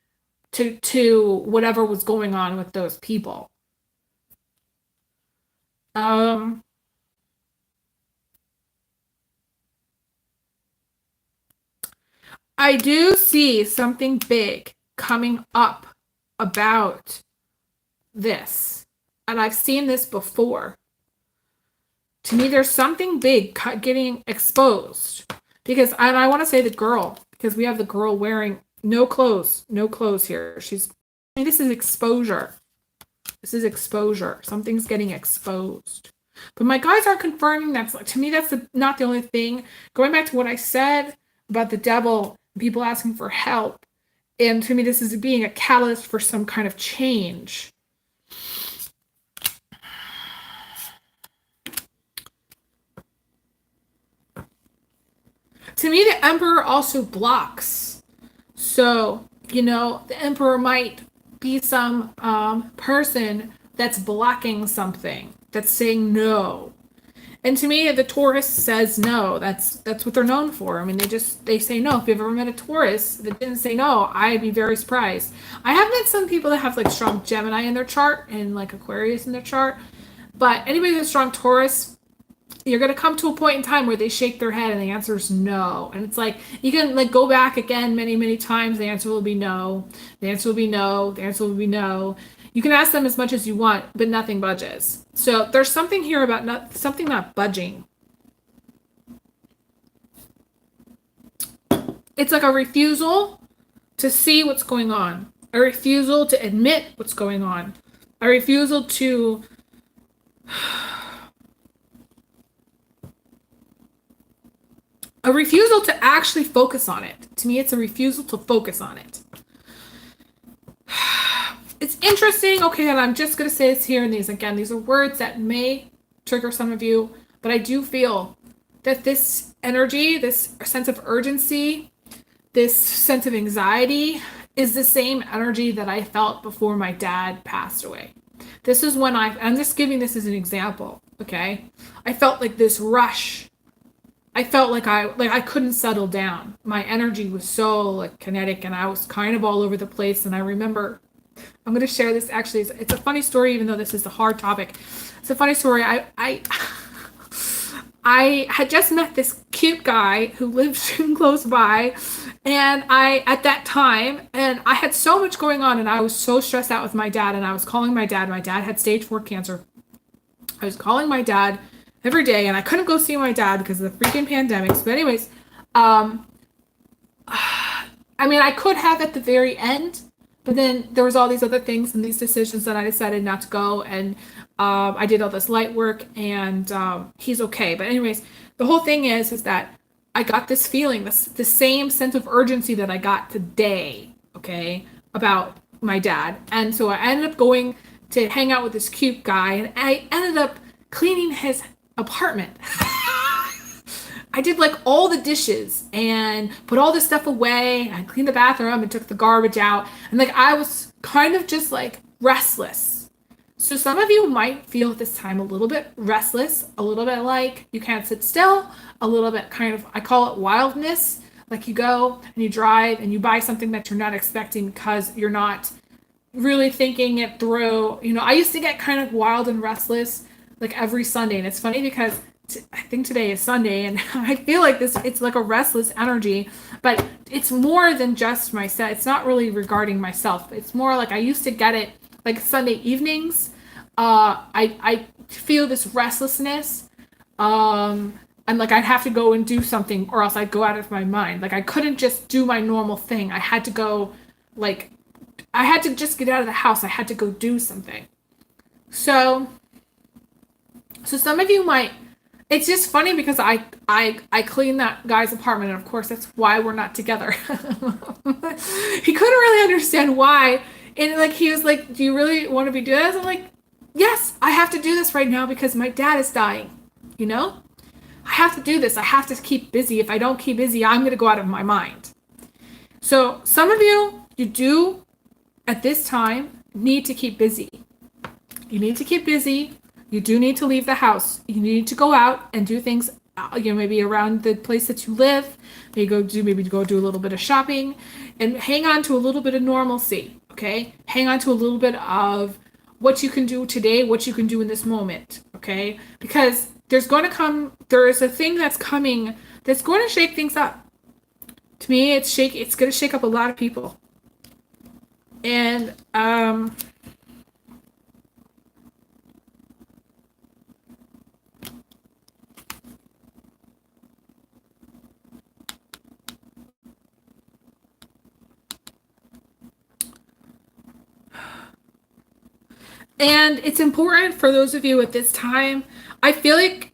Speaker 1: to whatever was going on with those people. I do see something big coming up about this, and I've seen this before. To me, there's something big getting exposed because, and I want to say the girl, because we have the girl wearing no clothes here. This is exposure. This is exposure. Something's getting exposed. But my guys are confirming that's, to me, that's not the only thing. Going back to what I said about the devil, people asking for help, and to me, this is being a catalyst for some kind of change. To me, the Emperor also blocks. So, the Emperor might be some person that's blocking something, that's saying no. And to me, the Taurus says no. That's what they're known for. I mean, they say no. If you've ever met a Taurus that didn't say no, I'd be very surprised. I have met some people that have like strong Gemini in their chart and like Aquarius in their chart, but anybody with a strong Taurus, you're going to come to a point in time where they shake their head and the answer is no. And it's like, you can like go back again many times. The answer will be no. The answer will be no. The answer will be no. You can ask them as much as you want, but nothing budges. So there's something here about something not budging. It's like a refusal to see what's going on. A refusal to admit what's going on. A refusal to actually focus on it. To me, it's a refusal to focus on it. it's interesting. Okay, and I'm just going to say this here, and these are words that may trigger some of you, but I do feel that this energy, this sense of urgency, this sense of anxiety is the same energy that I felt before my dad passed away. This is when I'm just giving this as an example, okay? I felt like this rush. I felt like I couldn't settle down. My energy was so like kinetic, and I was kind of all over the place. And I remember, I'm going to share this. Actually, it's a funny story, even though this is a hard topic. It's a funny story. I had just met this cute guy who lived close by, and at that time, and I had so much going on, and I was so stressed out with my dad, and I was calling my dad. My dad had stage 4 cancer. I was calling my dad every day, and I couldn't go see my dad because of the freaking pandemics. But anyways, I mean, I could have at the very end, but then there was all these other things and these decisions that I decided not to go, and I did all this light work, and he's okay. But anyways, the whole thing is that I got this feeling, the same sense of urgency that I got today, okay, about my dad. And so I ended up going to hang out with this cute guy, and I ended up cleaning his apartment. I did like all the dishes and put all this stuff away. I cleaned the bathroom and took the garbage out. And like I was kind of just like restless. So some of you might feel at this time a little bit restless, a little bit like you can't sit still, a little bit kind of, I call it wildness. Like you go and you drive and you buy something that you're not expecting because you're not really thinking it through. You know, I used to get kind of wild and restless like every Sunday. And it's funny because I think today is Sunday, and I feel like it's like a restless energy, but it's more than just myself. It's not really regarding myself. It's more like I used to get it like Sunday evenings. I feel this restlessness. And like I'd have to go and do something or else I'd go out of my mind. Like I couldn't just do my normal thing. I had to go, like, I had to just get out of the house. I had to go do something. So some of you might, it's just funny because I cleaned that guy's apartment, and of course that's why we're not together. He couldn't really understand why. And like he was like, "Do you really want to be doing this?" I'm like, "Yes, I have to do this right now because my dad is dying. You know? I have to do this. I have to keep busy. If I don't keep busy, I'm going to go out of my mind." So some of you do at this time need to keep busy. You need to keep busy. You do need to leave the house. You need to go out and do things, you know, maybe around the place that you live. Maybe go do a little bit of shopping, and hang on to a little bit of normalcy, okay? Hang on to a little bit of what you can do today, what you can do in this moment, okay? Because there is a thing that's coming that's going to shake things up. To me, it's going to shake up a lot of people. And, and it's important for those of you at this time. I feel like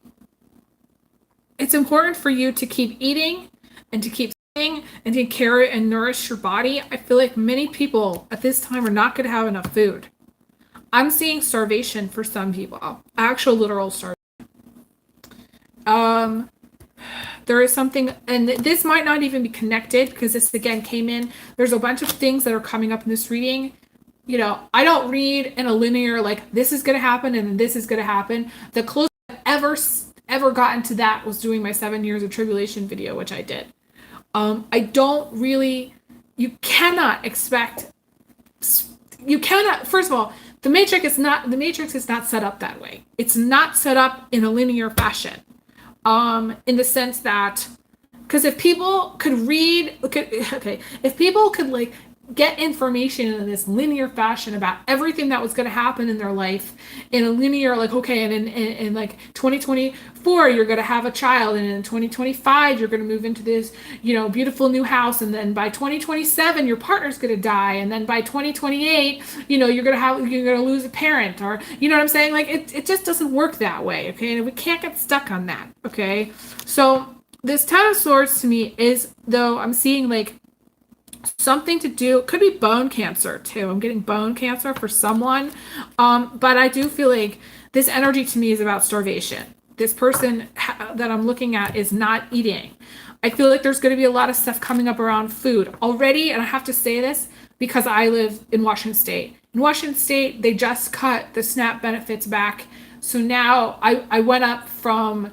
Speaker 1: it's important for you to keep eating and to keep sleeping and to care and nourish your body. I feel like many people at this time are not going to have enough food. I'm seeing starvation for some people, actual literal starvation. There is something, and this might not even be connected because this again came in. There's a bunch of things that are coming up in this reading. You know, I don't read in a linear, like, this is going to happen and this is going to happen. The closest I've ever gotten to that was doing my 7 years of tribulation video, which I did. I don't really, you cannot, first of all, the matrix is not set up that way. It's not set up in a linear fashion. In the sense that, because if people could if people could like get information in this linear fashion about everything that was going to happen in their life in a linear, like, okay, and in like 2024 you're going to have a child, and in 2025 you're going to move into this, you know, beautiful new house, and then by 2027 your partner's going to die, and then by 2028, you know, you're going to lose a parent, or, you know what I'm saying? Like it just doesn't work that way, okay? And we can't get stuck on that, okay? So this Ten of Swords to me is, though, I'm seeing like something to do, could be bone cancer too. I'm getting bone cancer for someone. But I do feel like this energy to me is about starvation. This person that I'm looking at is not eating. I feel like there's going to be a lot of stuff coming up around food already. And I have to say this because I live in Washington State. In Washington State, they just cut the SNAP benefits back. So now I went up from,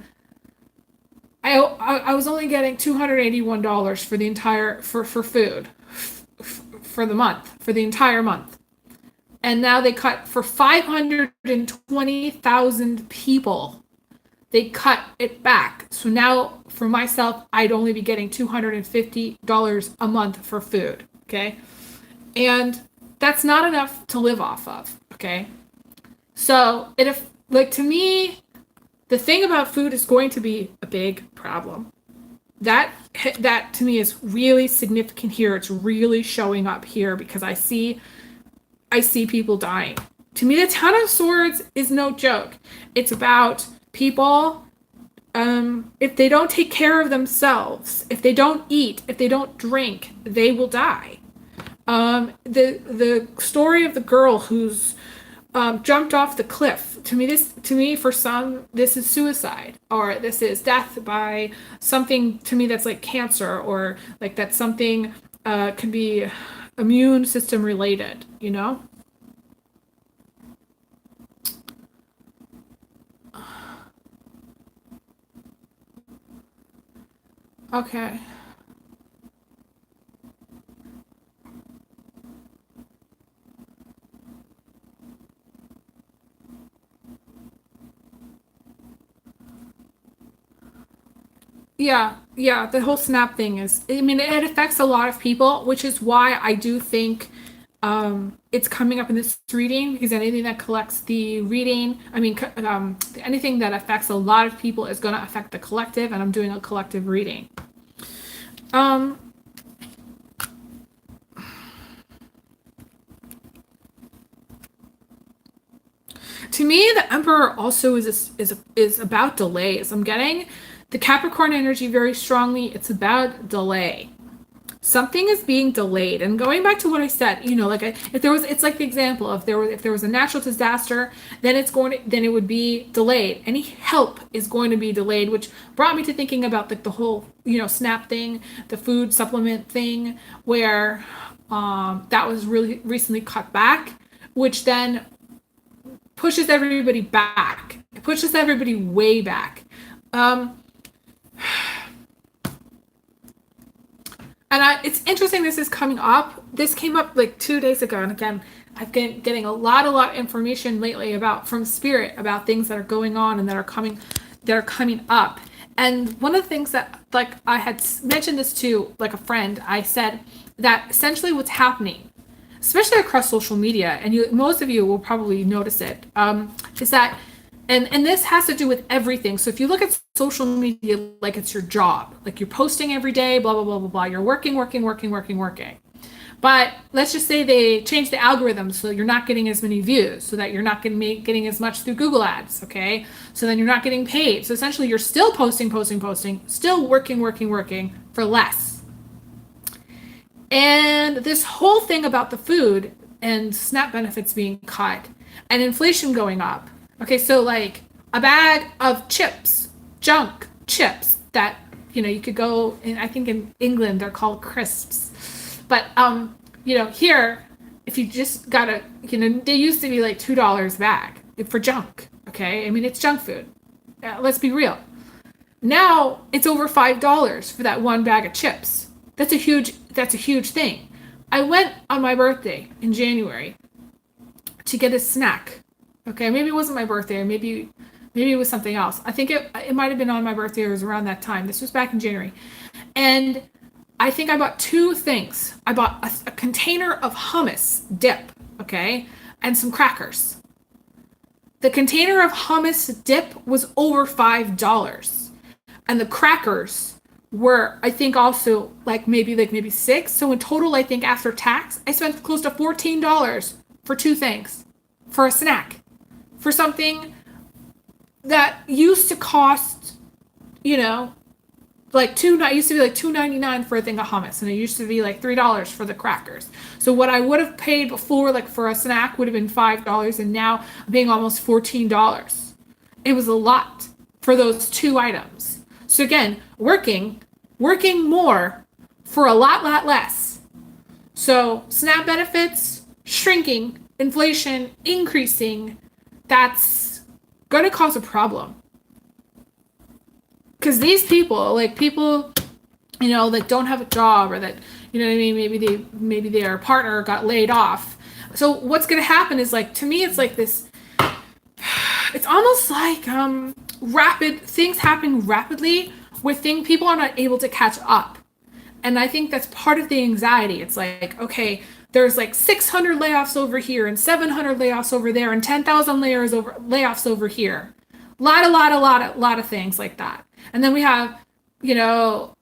Speaker 1: I was only getting $281 for the entire, for food for the month, for the entire month. And now they cut for 520,000 people. They cut it back. So now for myself, I'd only be getting $250 a month for food. Okay. And that's not enough to live off of. Okay. So like to me, the thing about food is going to be a big problem. That to me is really significant here. It's really showing up here because I see people dying. To me, the Ten of Swords is no joke. It's about people, if they don't take care of themselves, if they don't eat, if they don't drink, they will die. The story of the girl who's jumped off the cliff. To me, for some, this is suicide, or this is death by something. To me, that's like cancer, or like that's something could be immune system related. You know. Okay. Yeah, the whole snap thing is, I mean, it affects a lot of people, which is why I do think it's coming up in this reading, because anything that collects the reading, I mean, anything that affects a lot of people is going to affect the collective, and I'm doing a collective reading. Um, to me, the Emperor also is about delays. I'm getting the Capricorn energy very strongly. It's about delay. Something is being delayed. And going back to what I said, like if there was, it's like the example, if there was a natural disaster, then then it would be delayed. Any help is going to be delayed, which brought me to thinking about like the whole, SNAP thing, the food supplement thing, where that was really recently cut back, which then pushes everybody back. It pushes everybody way back. And it's interesting this is coming up. This came up like 2 days ago. And again, I've been getting a lot of information lately from Spirit about things that are going on and that are coming up. And one of the things that, like, I had mentioned this to like a friend, I said that essentially what's happening, especially across social media, and most of you will probably notice it, is that, and this has to do with everything. So if you look at social media like it's your job, like you're posting every day, blah, blah, blah, blah, blah, you're working. But let's just say they change the algorithm so you're not getting as many views, so that you're not getting as much through Google Ads, okay? So then you're not getting paid. So essentially you're still posting, still working for less. And this whole thing about the food and SNAP benefits being cut and inflation going up. Okay, so like a bag of chips, junk chips that, you could go in, I think in England they're called crisps. But, here, if you just got they used to be like $2 a bag for junk, okay? I mean, it's junk food. Let's be real. Now it's over $5 for that one bag of chips. That's a huge thing. I went on my birthday in January to get a snack. Okay, maybe it wasn't my birthday, or maybe it was something else. I think it might have been on my birthday, or it was around that time. This was back in January. And I think I bought two things. I bought a container of hummus dip, okay, and some crackers. The container of hummus dip was over $5. And the crackers were, I think, also like maybe $6. So in total, I think after tax, I spent close to $14 for two things, for a snack, for something that used to cost, like it used to be like $2.99 for a thing of hummus, and it used to be like $3 for the crackers. So what I would have paid before, like for a snack, would have been $5, and now I'm paying almost $14. It was a lot for those two items. So again, working more for a lot less. So SNAP benefits shrinking, inflation increasing. That's going to cause a problem. Because these people, like people, you know, that don't have a job, or that, you know what I mean, maybe their partner got laid off. So what's going to happen is, like, to me, it's like this, it's almost like rapid things happening rapidly with people are not able to catch up. And I think that's part of the anxiety. It's like, okay, there's like 600 layoffs over here and 700 layoffs over there and 10,000 layoffs over here. Lot of things like that. And then we have, you know,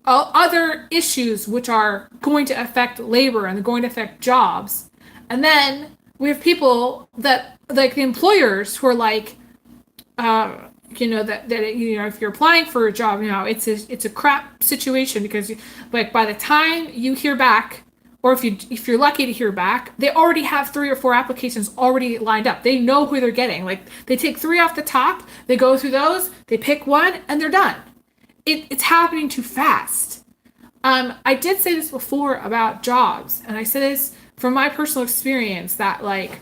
Speaker 1: other issues which are going to affect labor and going to affect jobs. And then we have people that, like the employers, who are like, you know, that you know, if you're applying for a job, you know, it's a crap situation, because like by the time you hear back, or if you're lucky to hear back, they already have 3 or 4 applications already lined up. They know who they're getting. Like, they take 3 off the top, they go through those, they pick one, and they're done. It's happening too fast. I did say this before about jobs, and I said this from my personal experience, that like,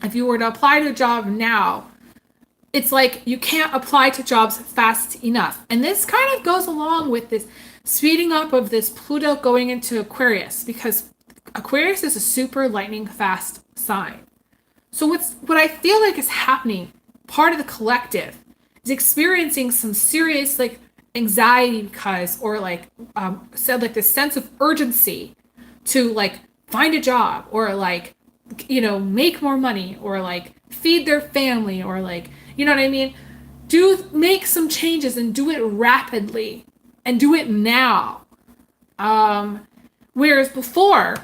Speaker 1: if you were to apply to a job now, it's like you can't apply to jobs fast enough. And this kind of goes along with this speeding up of this Pluto going into Aquarius, because Aquarius is a super lightning fast sign. So what I feel like is happening, part of the collective is experiencing some serious like anxiety, because, or like said, like this sense of urgency to like find a job, or like, you know, make more money, or like feed their family, or like, you know what I mean? Make some changes and do it rapidly, and do it now. Whereas before,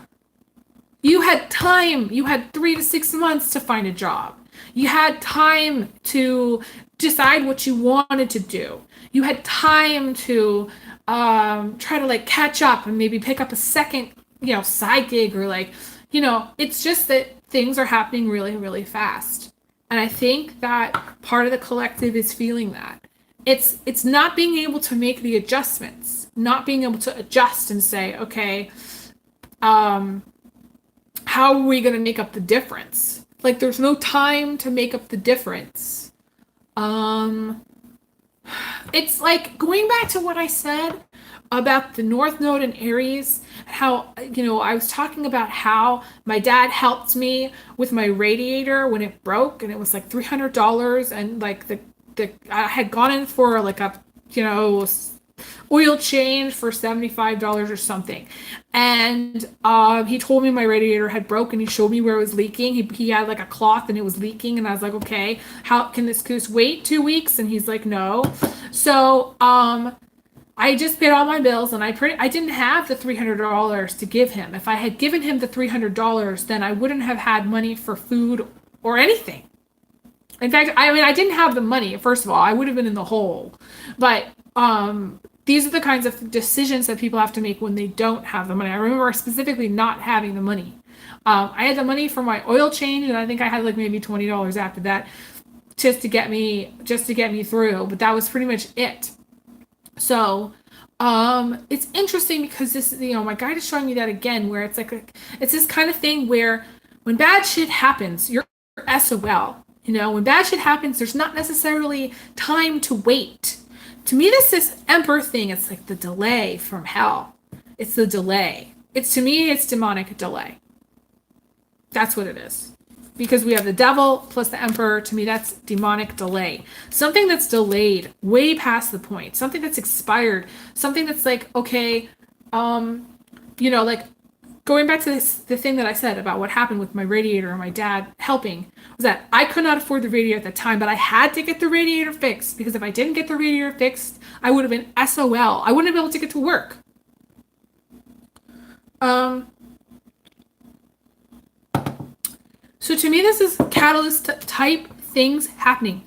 Speaker 1: you had time, you had 3 to 6 months to find a job. You had time to decide what you wanted to do. You had time to try to like catch up and maybe pick up a second, you know, side gig, or like, you know, it's just that things are happening really fast. And I think that part of the collective is feeling that. It's not being able to make the adjustments, not being able to adjust and say, okay, how are we going to make up the difference? Like, there's no time to make up the difference. It's like going back to what I said about the North Node in Aries, how, you know, I was talking about how my dad helped me with my radiator when it broke, and it was like $300, and like I had gone in for like a, you know, oil change for $75 or something, and he told me my radiator had broken. He showed me where it was leaking. He had like a cloth and it was leaking, and I was like, okay, how can this wait 2 weeks? And he's like, no. So I just paid all my bills, and I didn't have the $300 to give him. If I had given him the $300, then I wouldn't have had money for food or anything. In fact, I mean, I didn't have the money. First of all, I would have been in the hole. But these are the kinds of decisions that people have to make when they don't have the money. I remember specifically not having the money. I had the money for my oil change, and I think I had like maybe $20 after that, just to get me through. But that was pretty much it. So it's interesting, because this, you know, my guide is showing me that again, where it's like it's this kind of thing where when bad shit happens, you're SOL. You know, when bad shit happens, there's not necessarily time to wait. To me, this Emperor thing, it's like the delay from hell. It's the delay. To me, it's demonic delay. That's what it is. Because we have the devil plus the Emperor. To me, that's demonic delay. Something that's delayed way past the point. Something that's expired. Something that's like, okay, you know, like going back to the thing that I said about what happened with my radiator and my dad helping, was that I could not afford the radiator at the time, but I had to get the radiator fixed, because if I didn't get the radiator fixed, I would have been SOL. I wouldn't have been able to get to work. So to me, this is catalyst type things happening.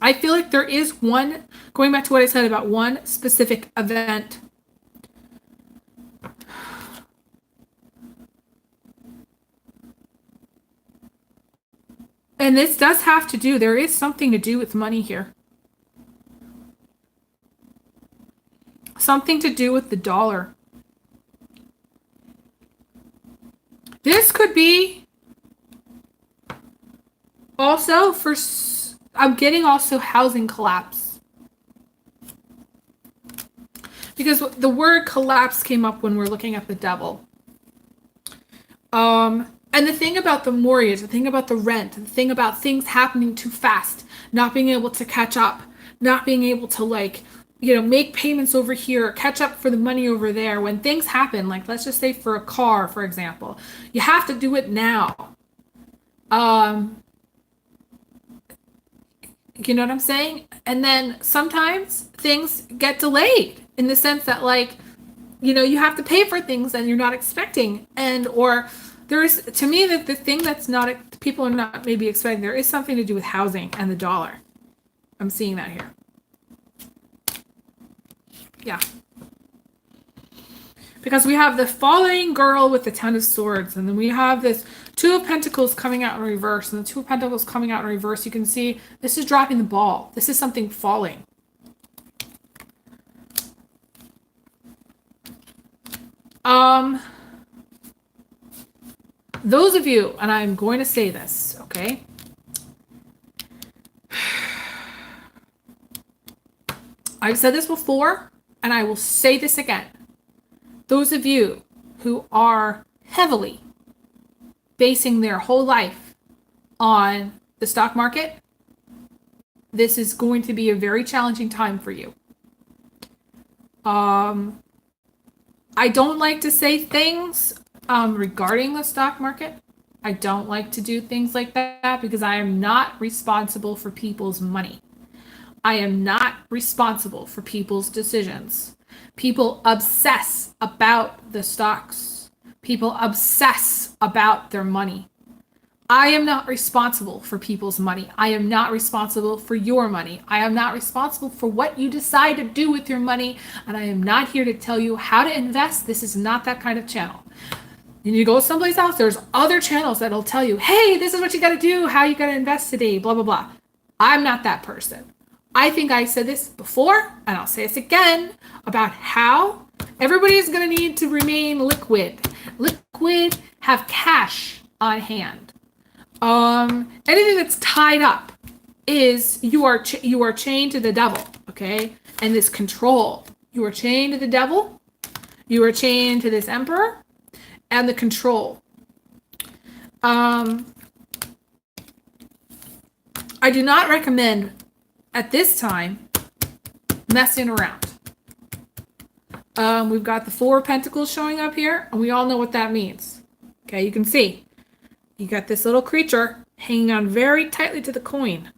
Speaker 1: I feel like there is one, going back to what I said about one specific event. And this does have to do, there is something to do with money here. Something to do with the dollar. This could be also for, I'm getting also housing collapse. Because the word collapse came up when we're looking at the devil. And the thing about the mortgage, the thing about the rent, the thing about things happening too fast, not being able to catch up, not being able to like, you know, make payments over here, catch up for the money over there. When things happen, like let's just say for a car, for example, you have to do it now. You know what I'm saying? And then sometimes things get delayed in the sense that like, you know, you have to pay for things that you're not expecting. And, or there is, to me, that the thing that's not, people are not maybe expecting, there is something to do with housing and the dollar. I'm seeing that here. Yeah. Because we have the falling girl with the 10 of swords, and then we have this 2 of pentacles coming out in reverse, and the 2 of pentacles coming out in reverse. You can see this is dropping the ball. This is something falling. Those of you, and I'm going to say this, okay? I've said this before, and I will say this again. Those of you who are heavily basing their whole life on the stock market, this is going to be a very challenging time for you. I don't like to say things regarding the stock market. I don't like to do things like that because I am not responsible for people's money. I am not responsible for people's decisions. People obsess about the stocks. People obsess about their money. I am not responsible for people's money. I am not responsible for your money. I am not responsible for what you decide to do with your money. And I am not here to tell you how to invest. This is not that kind of channel. And you go someplace else, there's other channels that'll tell you, hey, this is what you got to do, how you got to invest today, blah, blah, blah. I'm not that person. I think I said this before, and I'll say this again, about how everybody is going to need to remain liquid. Liquid, have cash on hand. Anything that's tied up is you are chained to the devil, okay? And this control. You are chained to the devil. You are chained to this emperor and the control. I do not recommend at this time messing around. We've got the 4 of Pentacles showing up here, and we all know what that means. Okay, you can see. You got this little creature hanging on very tightly to the coin.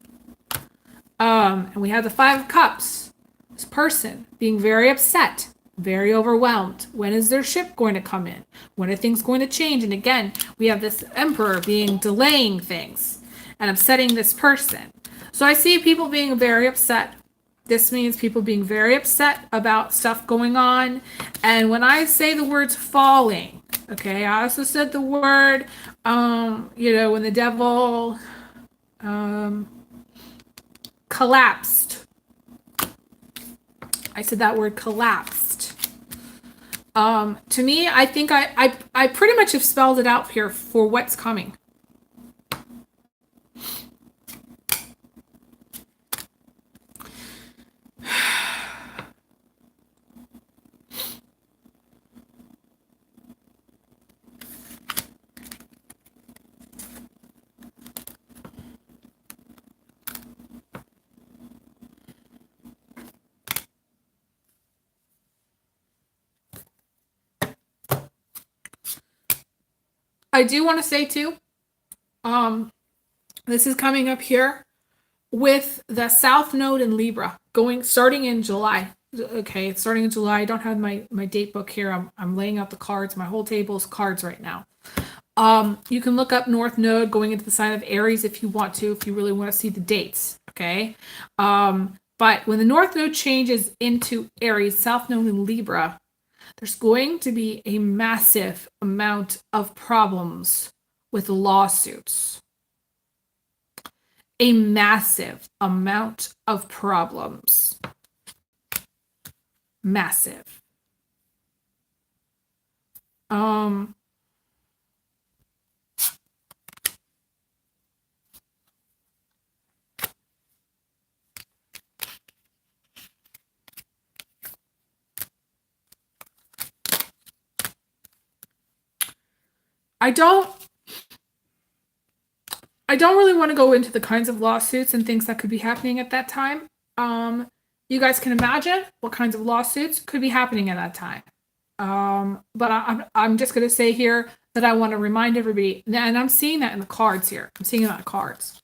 Speaker 1: And we have the 5 of Cups. This person being very upset, very overwhelmed. When is their ship going to come in? When are things going to change? And again, we have this Emperor being delaying things and upsetting this person. So I see people being very upset. This means people being very upset about stuff going on. And when I say the words falling, okay, I also said the word, you know, when the devil collapsed. I said that word collapsed. To me, I think I pretty much have spelled it out here for what's coming. I do want to say too, this is coming up here with the South Node in Libra starting in July. Okay, it's starting in July. I don't have my date book here. I'm laying out the cards. My whole table is cards right now. You can look up North Node going into the sign of Aries if you want to, if you really want to see the dates. Okay. But when the North Node changes into Aries, South Node in Libra, there's going to be a massive amount of problems with lawsuits. A massive amount of problems. Massive. I don't really want to go into the kinds of lawsuits and things that could be happening at that time. You guys can imagine what kinds of lawsuits could be happening at that time. But I'm just going to say here that I want to remind everybody, and I'm seeing that in the cards here. I'm seeing it on the cards.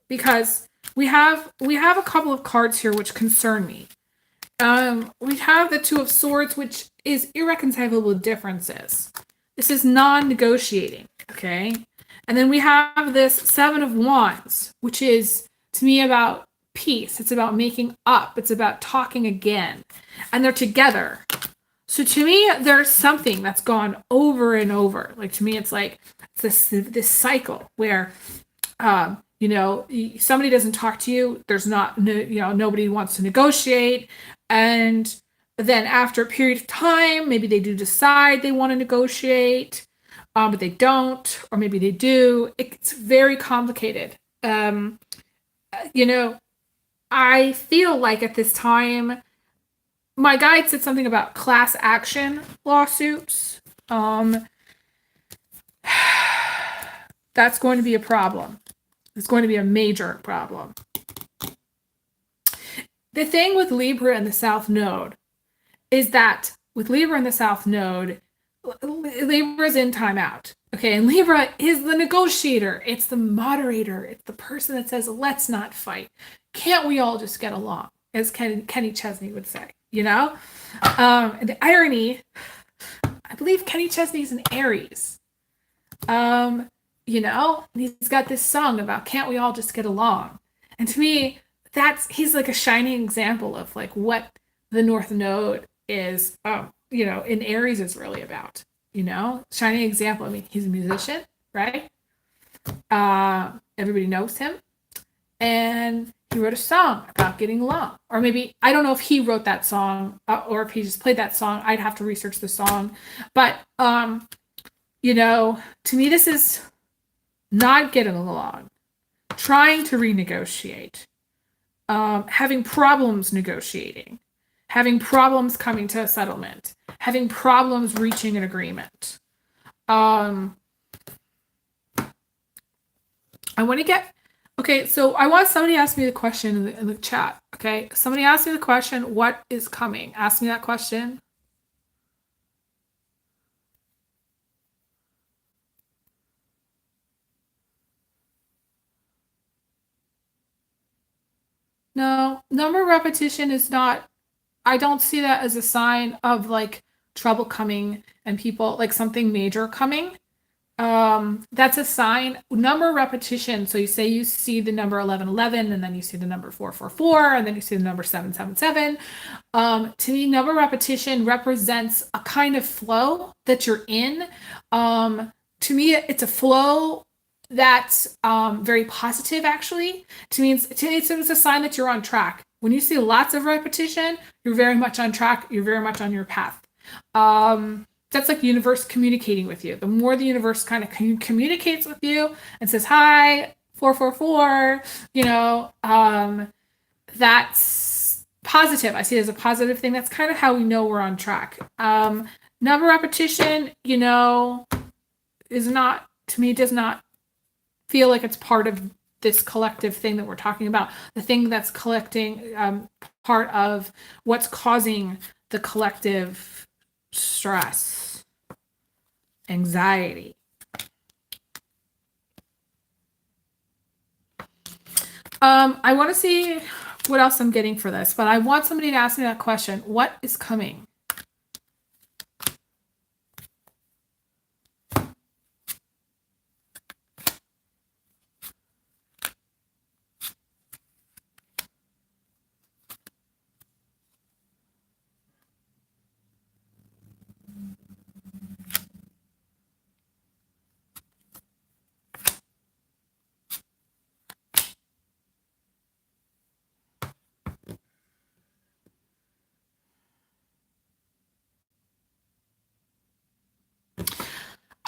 Speaker 1: Because we have a couple of cards here which concern me. We have the Two of Swords, which is irreconcilable differences. This is non-negotiating, okay? And then we have this Seven of Wands, which is, to me, about peace. It's about making up. It's about talking again. And they're together. So to me, there's something that's gone over and over. Like, to me, it's like this cycle where, somebody doesn't talk to you. There's not, nobody wants to negotiate. And then after a period of time, maybe they do decide they want to negotiate, but they don't, or maybe they do. It's very complicated. I feel like at this time, my guide said something about class action lawsuits. That's going to be a problem. It's going to be a major problem. The thing with Libra and the South Node is that with Libra and the South Node, Libra's in timeout. Okay, and Libra is the negotiator. It's the moderator. It's the person that says, let's not fight. Can't we all just get along? As Kenny Chesney would say, And the irony, I believe Kenny Chesney's an Aries. And he's got this song about can't we all just get along? And to me, he's like a shining example of like what the North Node is, in Aries is really about, shining example. I mean, he's a musician, right? Everybody knows him. And he wrote a song about getting along. Or maybe, I don't know if he wrote that song or if he just played that song. I'd have to research the song. But, to me, this is not getting along, trying to renegotiate, having problems negotiating, having problems coming to a settlement, having problems reaching an agreement. I want to get, okay, so I want somebody to ask me the question in the chat, okay? Somebody asked me the question, what is coming? Ask me that question. No, number repetition is not, I don't see that as a sign of like trouble coming and people, like something major coming. That's a sign. Number repetition. So you say you see the number 1111 and then you see the number 444 and then you see the number 777. To me, number repetition represents a kind of flow that you're in. To me, it's a flow that's very positive, actually. To me, it's a sign that you're on track. When you see lots of repetition, you're very much on track. You're very much on your path. That's like the universe communicating with you. The more the universe kind of communicates with you and says, hi, 444, that's positive. I see it as a positive thing. That's kind of how we know we're on track. Number repetition, is not, to me, does not feel like it's part of this collective thing that we're talking about. The thing that's collecting, part of what's causing the collective stress, anxiety. I want to see what else I'm getting for this, but I want somebody to ask me that question. What is coming?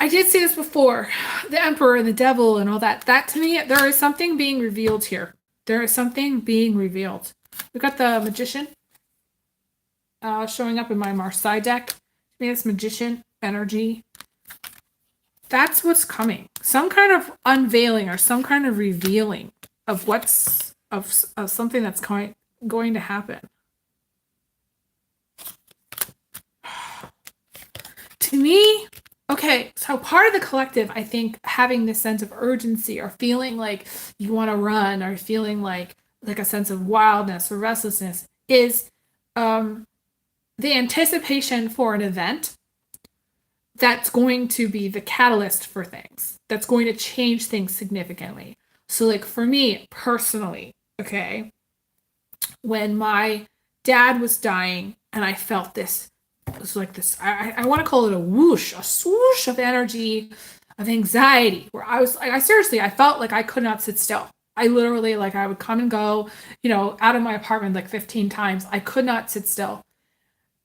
Speaker 1: I did say this before, the Emperor and the Devil and all that. That to me, there is something being revealed here. There is something being revealed. We've got the Magician showing up in my Marseille deck. To me, it's Magician energy. That's what's coming. Some kind of unveiling or some kind of revealing of what's of something that's going to happen. To me, okay, so part of the collective, I think having this sense of urgency or feeling like you want to run or feeling like a sense of wildness or restlessness is the anticipation for an event that's going to be the catalyst for things, that's going to change things significantly. So like for me personally, okay, when my dad was dying and I felt this, it was like this, I want to call it a swoosh of energy, of anxiety, where I was, I seriously, I felt like I could not sit still. I literally, like, I would come and go, out of my apartment like 15 times. I could not sit still.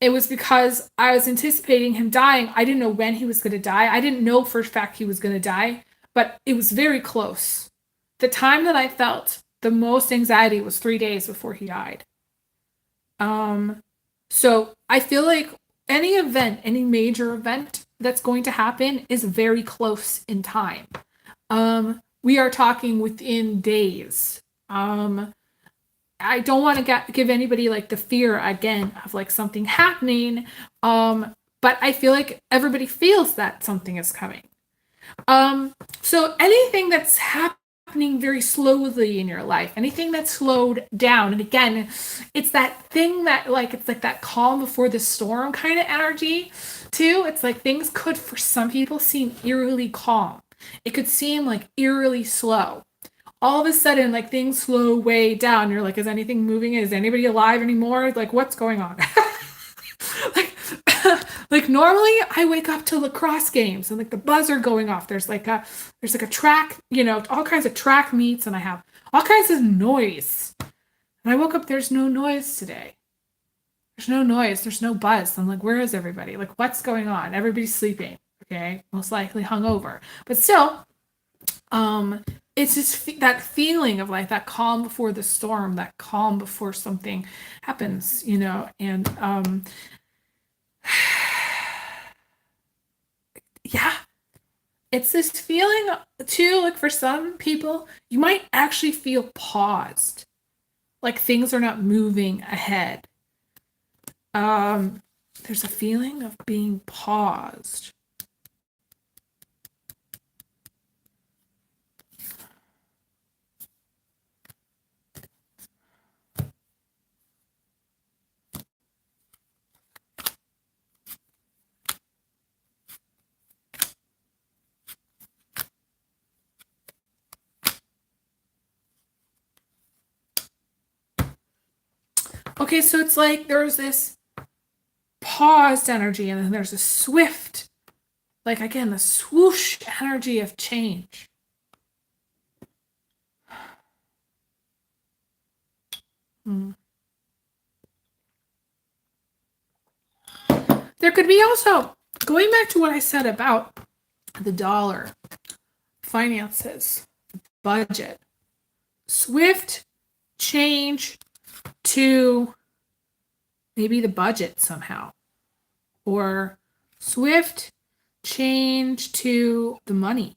Speaker 1: It was because I was anticipating him dying. I didn't know when he was going to die. I didn't know for a fact he was going to die, but it was very close. The time that I felt the most anxiety was 3 days before he died. So I feel like any event, any major event that's going to happen is very close in time. We are talking within days. I don't want to give anybody like the fear again of like something happening. But I feel like everybody feels that something is coming. So anything that's happening very slowly in your life, anything that's slowed down, and again, it's that thing that like, it's like that calm before the storm kind of energy too. It's like things could for some people seem eerily calm. It could seem like eerily slow. All of a sudden, like things slow way down. You're like, is anything moving? Is anybody alive anymore? Like, what's going on? like normally I wake up to lacrosse games and like the buzzer going off. There's like a track, all kinds of track meets, and I have all kinds of noise. And I woke up, there's no noise today. There's no noise. There's no buzz. I'm like, where is everybody? Like, what's going on? Everybody's sleeping. Okay. Most likely hungover. But still, it's just that feeling of like that calm before the storm, that calm before something happens, and yeah, it's this feeling too, like for some people, you might actually feel paused, like things are not moving ahead. There's a feeling of being paused. Okay, so it's like there's this paused energy, and then there's a swift, like again, the swoosh energy of change. There could be also, going back to what I said about the dollar, finances, budget, swift change to maybe the budget somehow, or swift change to the money.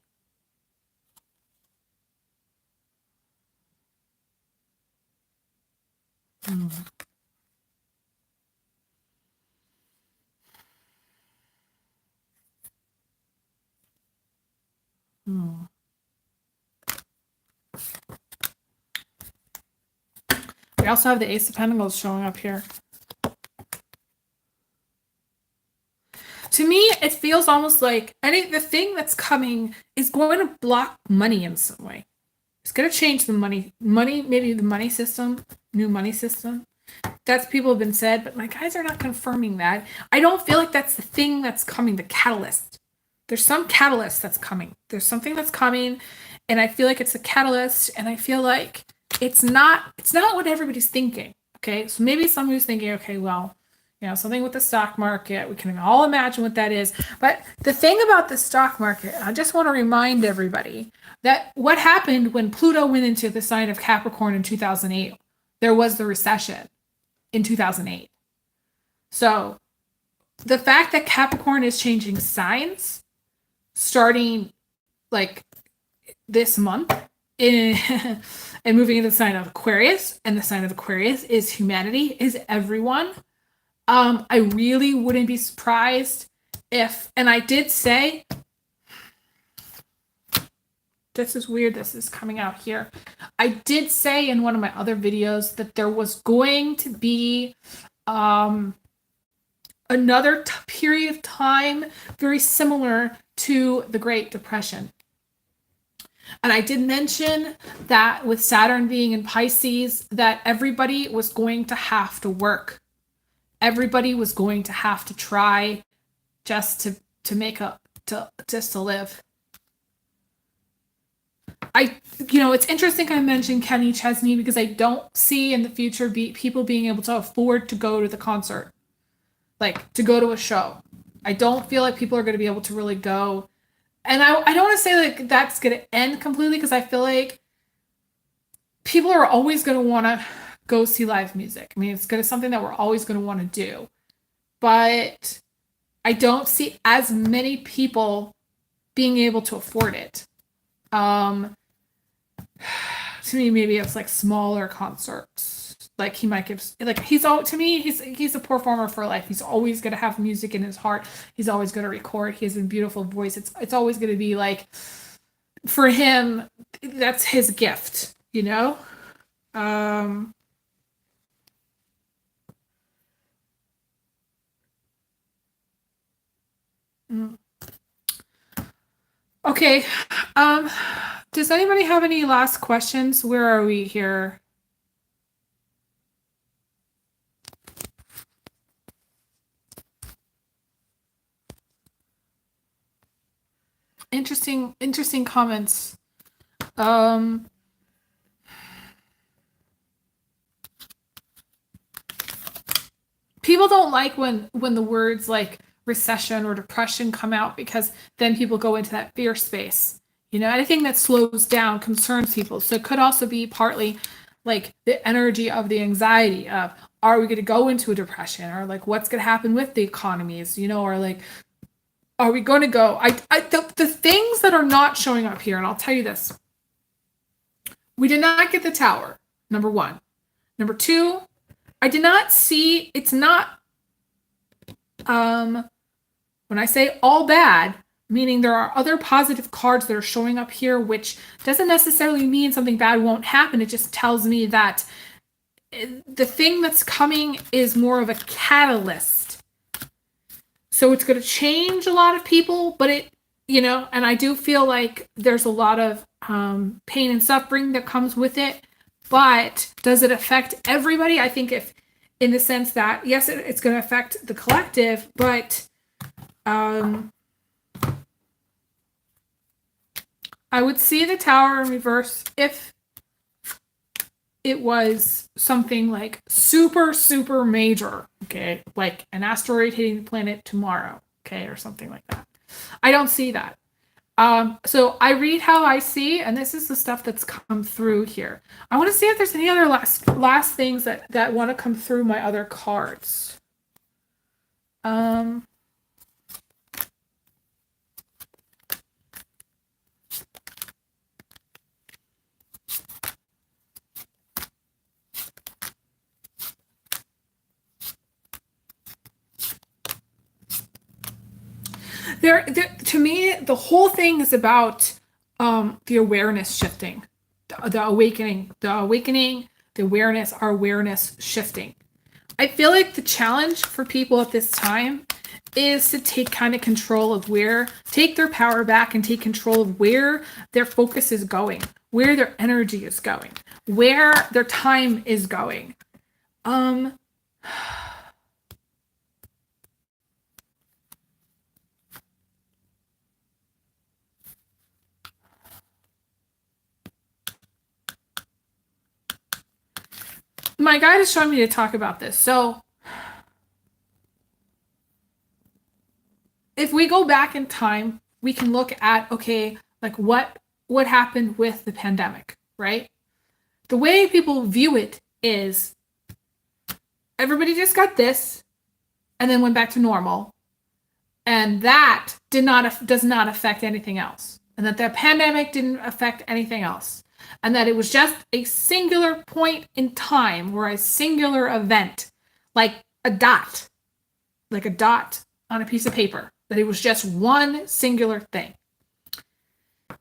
Speaker 1: We also have the Ace of Pentacles showing up here. To me, it feels almost like the thing that's coming is going to block money in some way. It's going to change the money, maybe the money system, new money system. That's people have been said, but my guys are not confirming that. I don't feel like that's the thing that's coming, the catalyst. There's some catalyst that's coming. There's something that's coming, and I feel like it's a catalyst, and I feel like it's not what everybody's thinking. Okay, so maybe somebody's thinking, okay, well, something with the stock market. We can all imagine what that is. But the thing about the stock market, I just want to remind everybody that what happened when Pluto went into the sign of Capricorn in 2008, there was the recession in 2008. So the fact that Capricorn is changing signs starting like this month in, and moving into the sign of Aquarius, and the sign of Aquarius is humanity, is everyone. I really wouldn't be surprised if, and I did say, this is weird, this is coming out here. I did say in one of my other videos that there was going to be another period of time very similar to the Great Depression. And I did mention that with Saturn being in Pisces, that everybody was going to have to work. Everybody was going to have to try just to make up, just to live. It's interesting I mentioned Kenny Chesney because I don't see in the future people being able to afford to go to the concert, like to go to a show. I don't feel like people are going to be able to really go. And I don't want to say like that's going to end completely because I feel like people are always going to want to go see live music. I mean, it's something that we're always going to want to do. But I don't see as many people being able to afford it. To me, maybe it's like smaller concerts. Like he might give, like he's a performer for life. He's always going to have music in his heart. He's always going to record. He has a beautiful voice. It's always going to be like, for him, that's his gift, Okay. Does anybody have any last questions? Where are we here? Interesting comments. People don't like when the words like recession or depression come out because then people go into that fear space. Anything that slows down concerns people. So it could also be partly like the energy of the anxiety of, are we going to go into a depression, or like what's going to happen with the economies, or like, are we going to go? The things that are not showing up here, and I'll tell you this. We did not get the tower, number one. Number two, I did not see, it's not, when I say all bad, meaning there are other positive cards that are showing up here, which doesn't necessarily mean something bad won't happen. It just tells me that the thing that's coming is more of a catalyst. So it's going to change a lot of people, but and I do feel like there's a lot of pain and suffering that comes with it. But does it affect everybody? I think in the sense that, yes, it's going to affect the collective, but I would see the tower in reverse if it was something like super, super major, okay? Like an asteroid hitting the planet tomorrow, okay? Or something like that. I don't see that. So I read how I see, and this is the stuff that's come through here. I want to see if there's any other last things that want to come through my other cards. To me, the whole thing is about the awareness shifting, the awakening, the awareness, our awareness shifting. I feel like the challenge for people at this time is to take kind of control of take their power back and take control of where their focus is going, where their energy is going, where their time is going. My guide is showing me to talk about this. So we go back in time, we can look at, okay, like what happened with the pandemic, right? The way people view it is everybody just got this and then went back to normal. And that does not affect anything else. And that the pandemic didn't affect anything else. And that it was just a singular point in time or a singular event, like a dot on a piece of paper, that it was just one singular thing.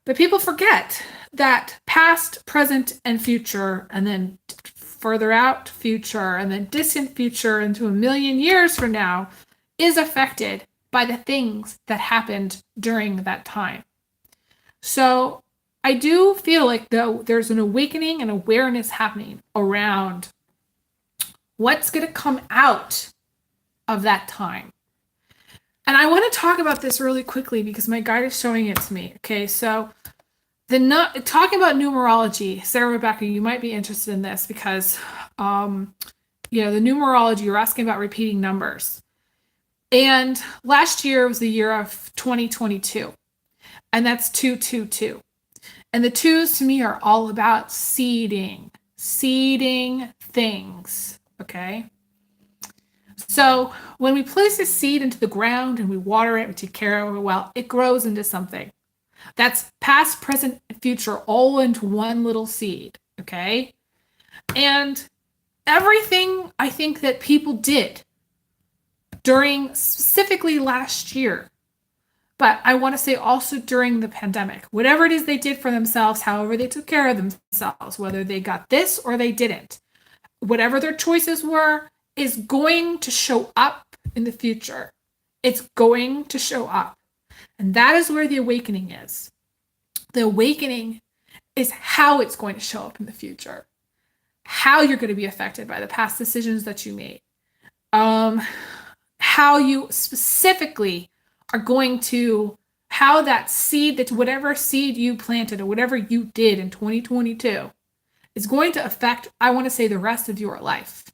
Speaker 1: But people forget that past, present, and future, and then further out future, and then distant future into a million years from now, is affected by the things that happened during that time. So I do feel like though there's an awakening and awareness happening around what's going to come out of that time. And I want to talk about this really quickly because my guide is showing it to me. Okay, so talking about numerology, Sarah Rebecca, you might be interested in this because, the numerology, you're asking about repeating numbers. And last year was the year of 2022, and that's 222. And the twos to me are all about seeding things, okay? So when we place a seed into the ground and we water it, we take care of it well, it grows into something. That's past, present, and future all into one little seed, okay? And everything I think that people did during specifically last year, but I want to say also during the pandemic, whatever it is they did for themselves, however they took care of themselves, whether they got this or they didn't, whatever their choices were, is going to show up in the future. It's going to show up. And that is where the awakening is. The awakening is how it's going to show up in the future, how you're going to be affected by the past decisions that you made, how you specifically are going to, how that seed, that whatever seed you planted or whatever you did in 2022 is going to affect, I want to say, the rest of your life.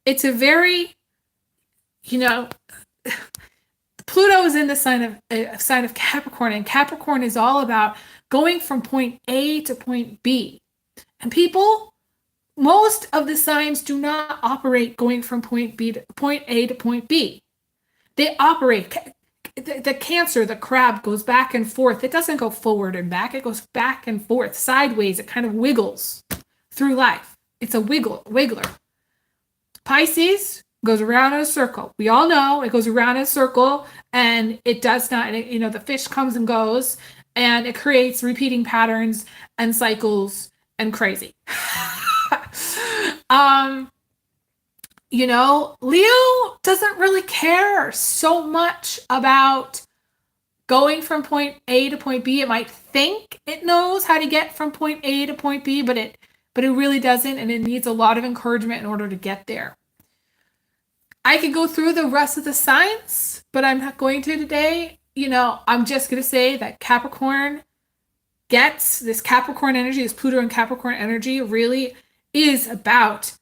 Speaker 1: It's a very, Pluto is in the sign of Capricorn, and Capricorn is all about going from point A to point B. And most of the signs do not operate going from point A to point B. They operate, the Cancer, the crab, goes back and forth. It doesn't go forward and back. It goes back and forth, sideways. It kind of wiggles through life. It's a wiggler. Pisces goes around in a circle. We all know it goes around in a circle, and it does not, the fish comes and goes, and it creates repeating patterns and cycles and crazy. Leo doesn't really care so much about going from point A to point B. It might think it knows how to get from point A to point B, but it really doesn't, and it needs a lot of encouragement in order to get there. I could go through the rest of the signs, but I'm not going to today. I'm just going to say that Capricorn gets this Capricorn energy, this Pluto and Capricorn energy really is about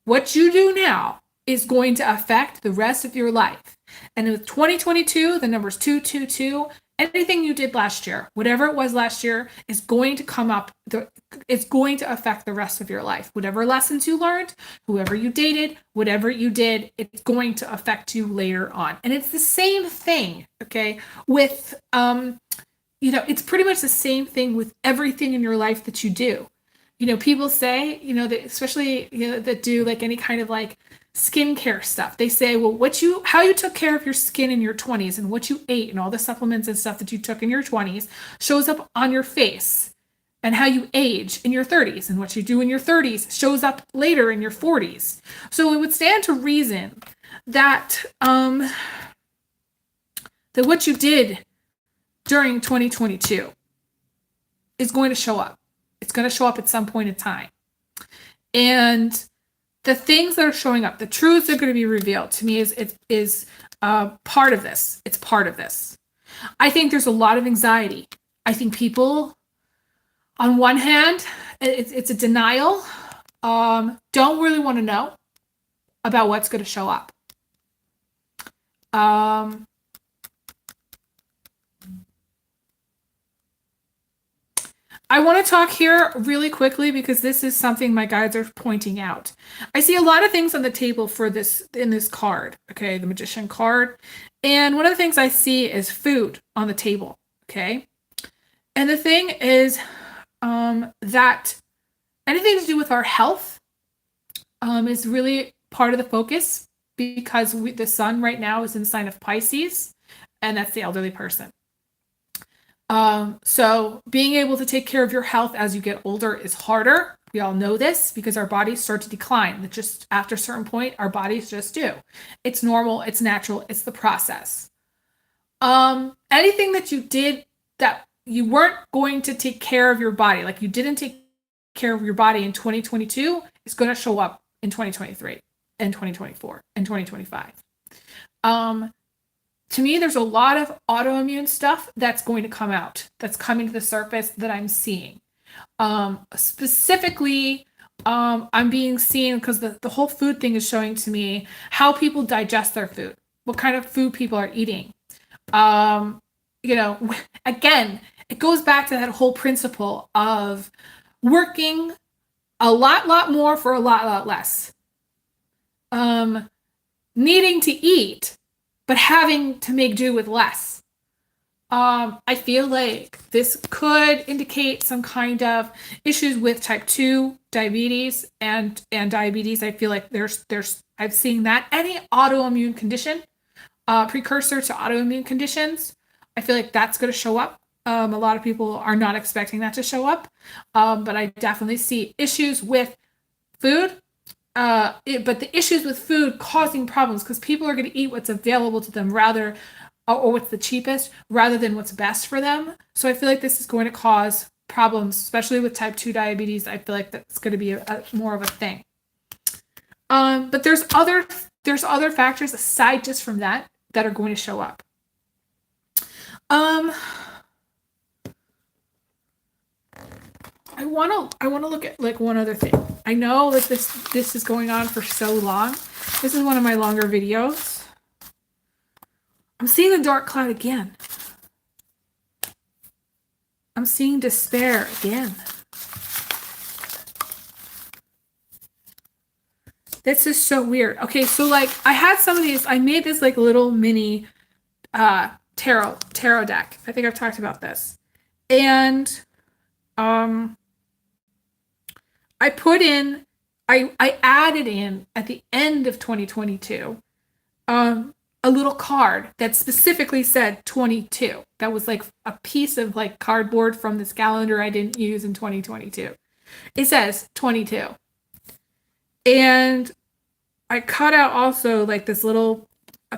Speaker 1: what you do now is going to affect the rest of your life. And with 2022, the number's 222. Anything you did last year, whatever it was last year, is going to come up. It's going to affect the rest of your life. Whatever lessons you learned, whoever you dated, whatever you did, it's going to affect you later on. And it's the same thing, okay, with, it's pretty much the same thing with everything in your life that you do. People say, that especially, that do like any kind of like skincare stuff. They say, well, how you took care of your skin in your 20s and what you ate and all the supplements and stuff that you took in your 20s shows up on your face, and how you age in your 30s and what you do in your 30s shows up later in your 40s. So it would stand to reason that, that what you did during 2022 is going to show up. It's going to show up at some point in time. And the things that are showing up, the truths are going to be revealed to me is part of this. It's part of this. I think there's a lot of anxiety. I think people, on one hand, it's a denial, don't really want to know about what's going to show up. I want to talk here really quickly because this is something my guides are pointing out. I see a lot of things on the table for this in this card, okay, the Magician card. And one of the things I see is food on the table, okay? And the thing is that anything to do with our health is really part of the focus because the sun right now is in the sign of Pisces, and that's the elderly person. So being able to take care of your health as you get older is harder. We all know this because our bodies start to decline. Just after a certain point, our bodies just do. It's normal, it's natural, it's the process. Anything that you did that you weren't going to take care of your body, like you didn't take care of your body in 2022, is going to show up in 2023 and 2024 and 2025. To me, there's a lot of autoimmune stuff that's going to come out, that's coming to the surface that I'm seeing. Specifically, I'm being seen because the whole food thing is showing to me how people digest their food, what kind of food people are eating. Again, it goes back to that whole principle of working a lot more for a lot less. Needing to eat, but having to make do with less. I feel like this could indicate some kind of issues with type 2 diabetes and diabetes. I feel like I'm seeing that. Any autoimmune condition, precursor to autoimmune conditions, I feel like that's going to show up. A lot of people are not expecting that to show up. But I definitely see issues with food. But the issues with food causing problems because people are going to eat what's available to them or what's the cheapest rather than what's best for them. So I feel like this is going to cause problems, especially with type 2 diabetes. I feel like that's going to be more of a thing. But there's other factors aside just from that are going to show up. I want to look at like one other thing. I know that this is going on for so long. This is one of my longer videos. I'm seeing the dark cloud again. I'm seeing despair again. This is so weird. Okay, so like I had some of these. I made this like little mini tarot deck. I think I've talked about this. And I added in at the end of 2022 a little card that specifically said 22. That was like a piece of like cardboard from this calendar I didn't use in 2022. It says 22. And I cut out also like this a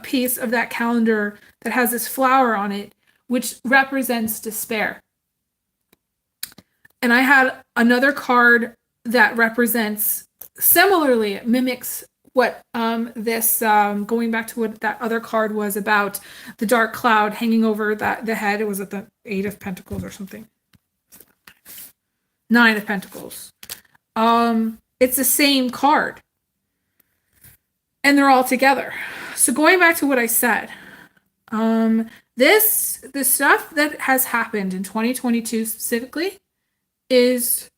Speaker 1: piece of that calendar that has this flower on it, which represents despair. And I had another card that represents, similarly, it mimics what this, going back to what that other card was about, the dark cloud hanging over the head. It was at the 8 of Pentacles or something. 9 of Pentacles. It's the same card. And they're all together. So going back to what I said, the stuff that has happened in 2022 specifically is,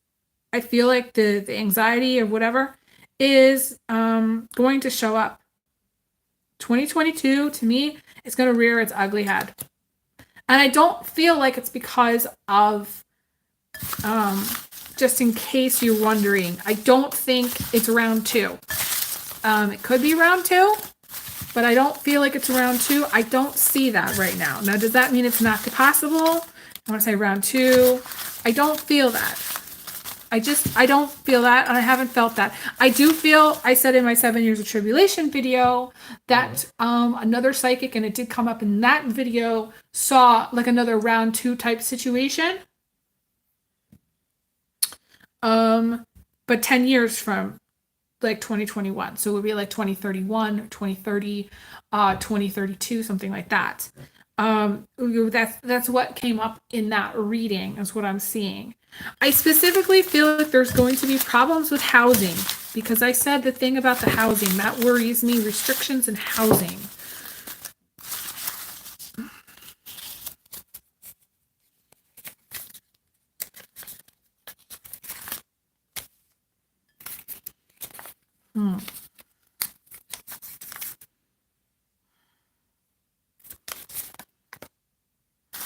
Speaker 1: I feel like the anxiety or whatever is going to show up. 2022 to me is going to rear its ugly head. And I don't feel like it's because of, just in case you're wondering, I don't think it's round 2. It could be round 2, but I don't feel like it's round 2. I don't see that right now. Now, does that mean it's not possible? I want to say round 2. I don't feel that. I don't feel that, and I haven't felt that. I do feel, I said in my 7 years of tribulation video that another psychic, and it did come up in that video, saw like another round 2 type situation. But 10 years from like 2021. So it would be like 2031, 2030, 2032, something like that. That's what came up in that reading, is what I'm seeing. I specifically feel like there's going to be problems with housing, because I said the thing about the housing that worries me, restrictions in housing. Hmm.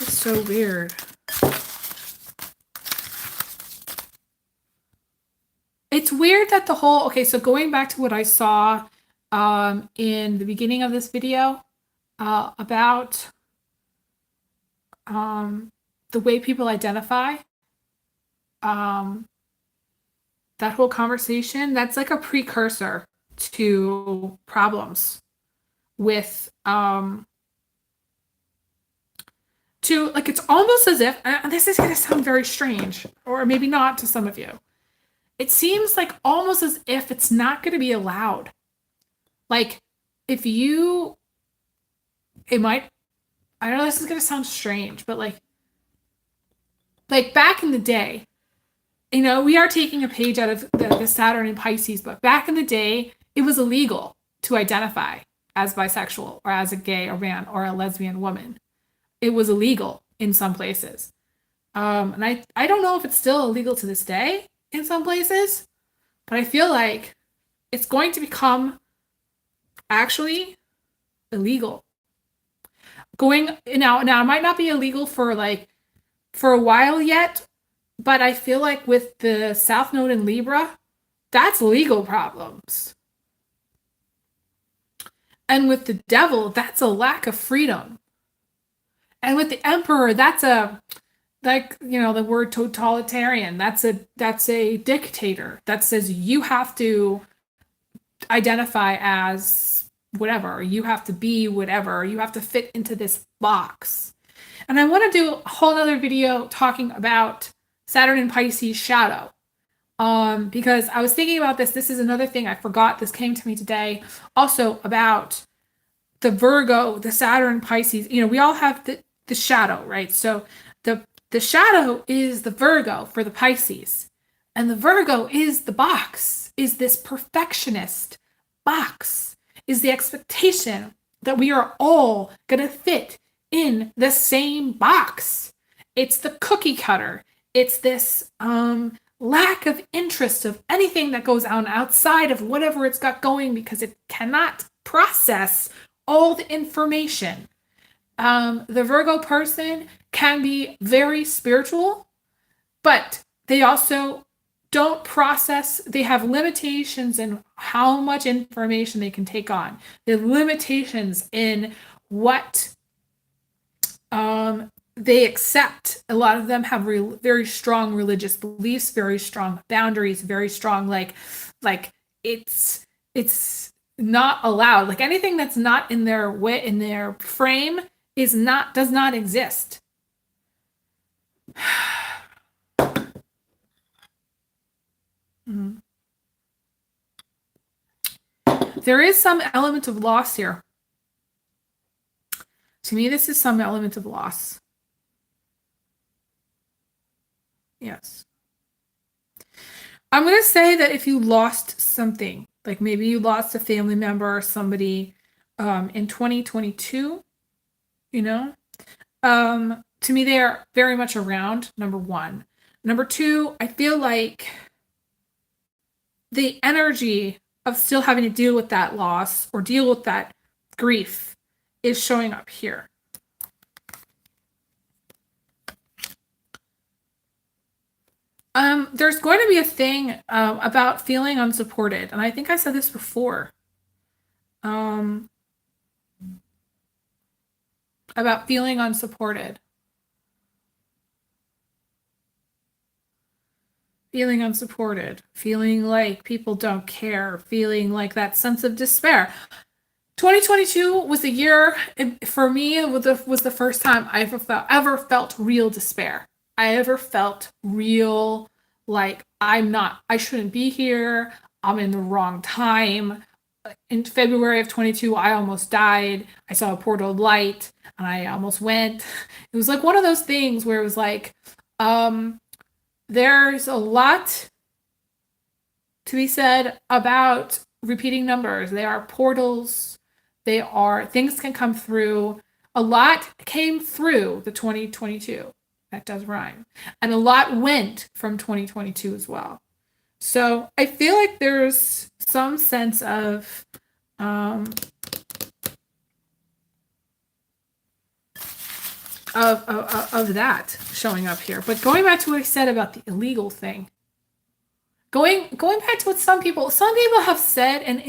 Speaker 1: It's so weird. It's weird that the whole, okay, so going back to what I saw in the beginning of this video about the way people identify, um, that whole conversation, that's like a precursor to problems with to like it's almost as if, and this is going to sound very strange or maybe not to some of you, it seems like almost as if it's not going to be allowed. Like if you, it might, I know this is going to sound strange, but like back in the day, you know, we are taking a page out of the Saturn and Pisces book. Back in the day, it was illegal to identify as bisexual or as a gay or man or a lesbian woman. It was illegal in some places. And I don't know if it's still illegal to this day in some places, but I feel like it's going to become actually illegal. Going now it might not be illegal for a while yet, but I feel like with the South Node in Libra, that's legal problems. And with the devil, that's a lack of freedom. And with the emperor, that's a, like, you know, the word totalitarian, that's a dictator that says you have to identify as whatever, you have to be whatever, you have to fit into this box. And I want to do a whole other video talking about Saturn and Pisces shadow. Because I was thinking about this. This is another thing I forgot. This came to me today. Also about the Virgo, the Saturn, Pisces. You know, we all have the shadow, right? So the shadow is the Virgo for the Pisces. And the Virgo is the box, is this perfectionist box, is the expectation that we are all going to fit in the same box. It's the cookie cutter. It's this lack of interest of anything that goes on outside of whatever it's got going because it cannot process all the information. The Virgo person can be very spiritual, but they also don't process, they have limitations in how much information they can take on. They have limitations in what they accept. A lot of them have very strong religious beliefs, very strong boundaries, very strong like it's not allowed. Like anything that's not in their way, in their frame does not exist. Mm-hmm. There is some element of loss here. To me, this is some element of loss. Yes. I'm going to say that if you lost something, like maybe you lost a family member or somebody in 2022, you know, to me, they are very much around, number one. Number two, I feel like the energy of still having to deal with that loss or deal with that grief is showing up here. There's going to be a thing about feeling unsupported, and I think I said this before. About feeling unsupported. Feeling unsupported, feeling like people don't care, feeling like that sense of despair. 2022 was a year, for me, it was the first time I ever felt real despair. I ever felt real, like I shouldn't be here, I'm in the wrong time. In February of 22, I almost died. I saw a portal of light, and I almost went. It was like one of those things where it was like, there's a lot to be said about repeating numbers. They are portals. They are, things can come through. A lot came through the 2022. That does rhyme. And a lot went from 2022 as well. So I feel like there's some sense of that showing up here. But going back to what I said about the illegal thing, going back to what some people have said, and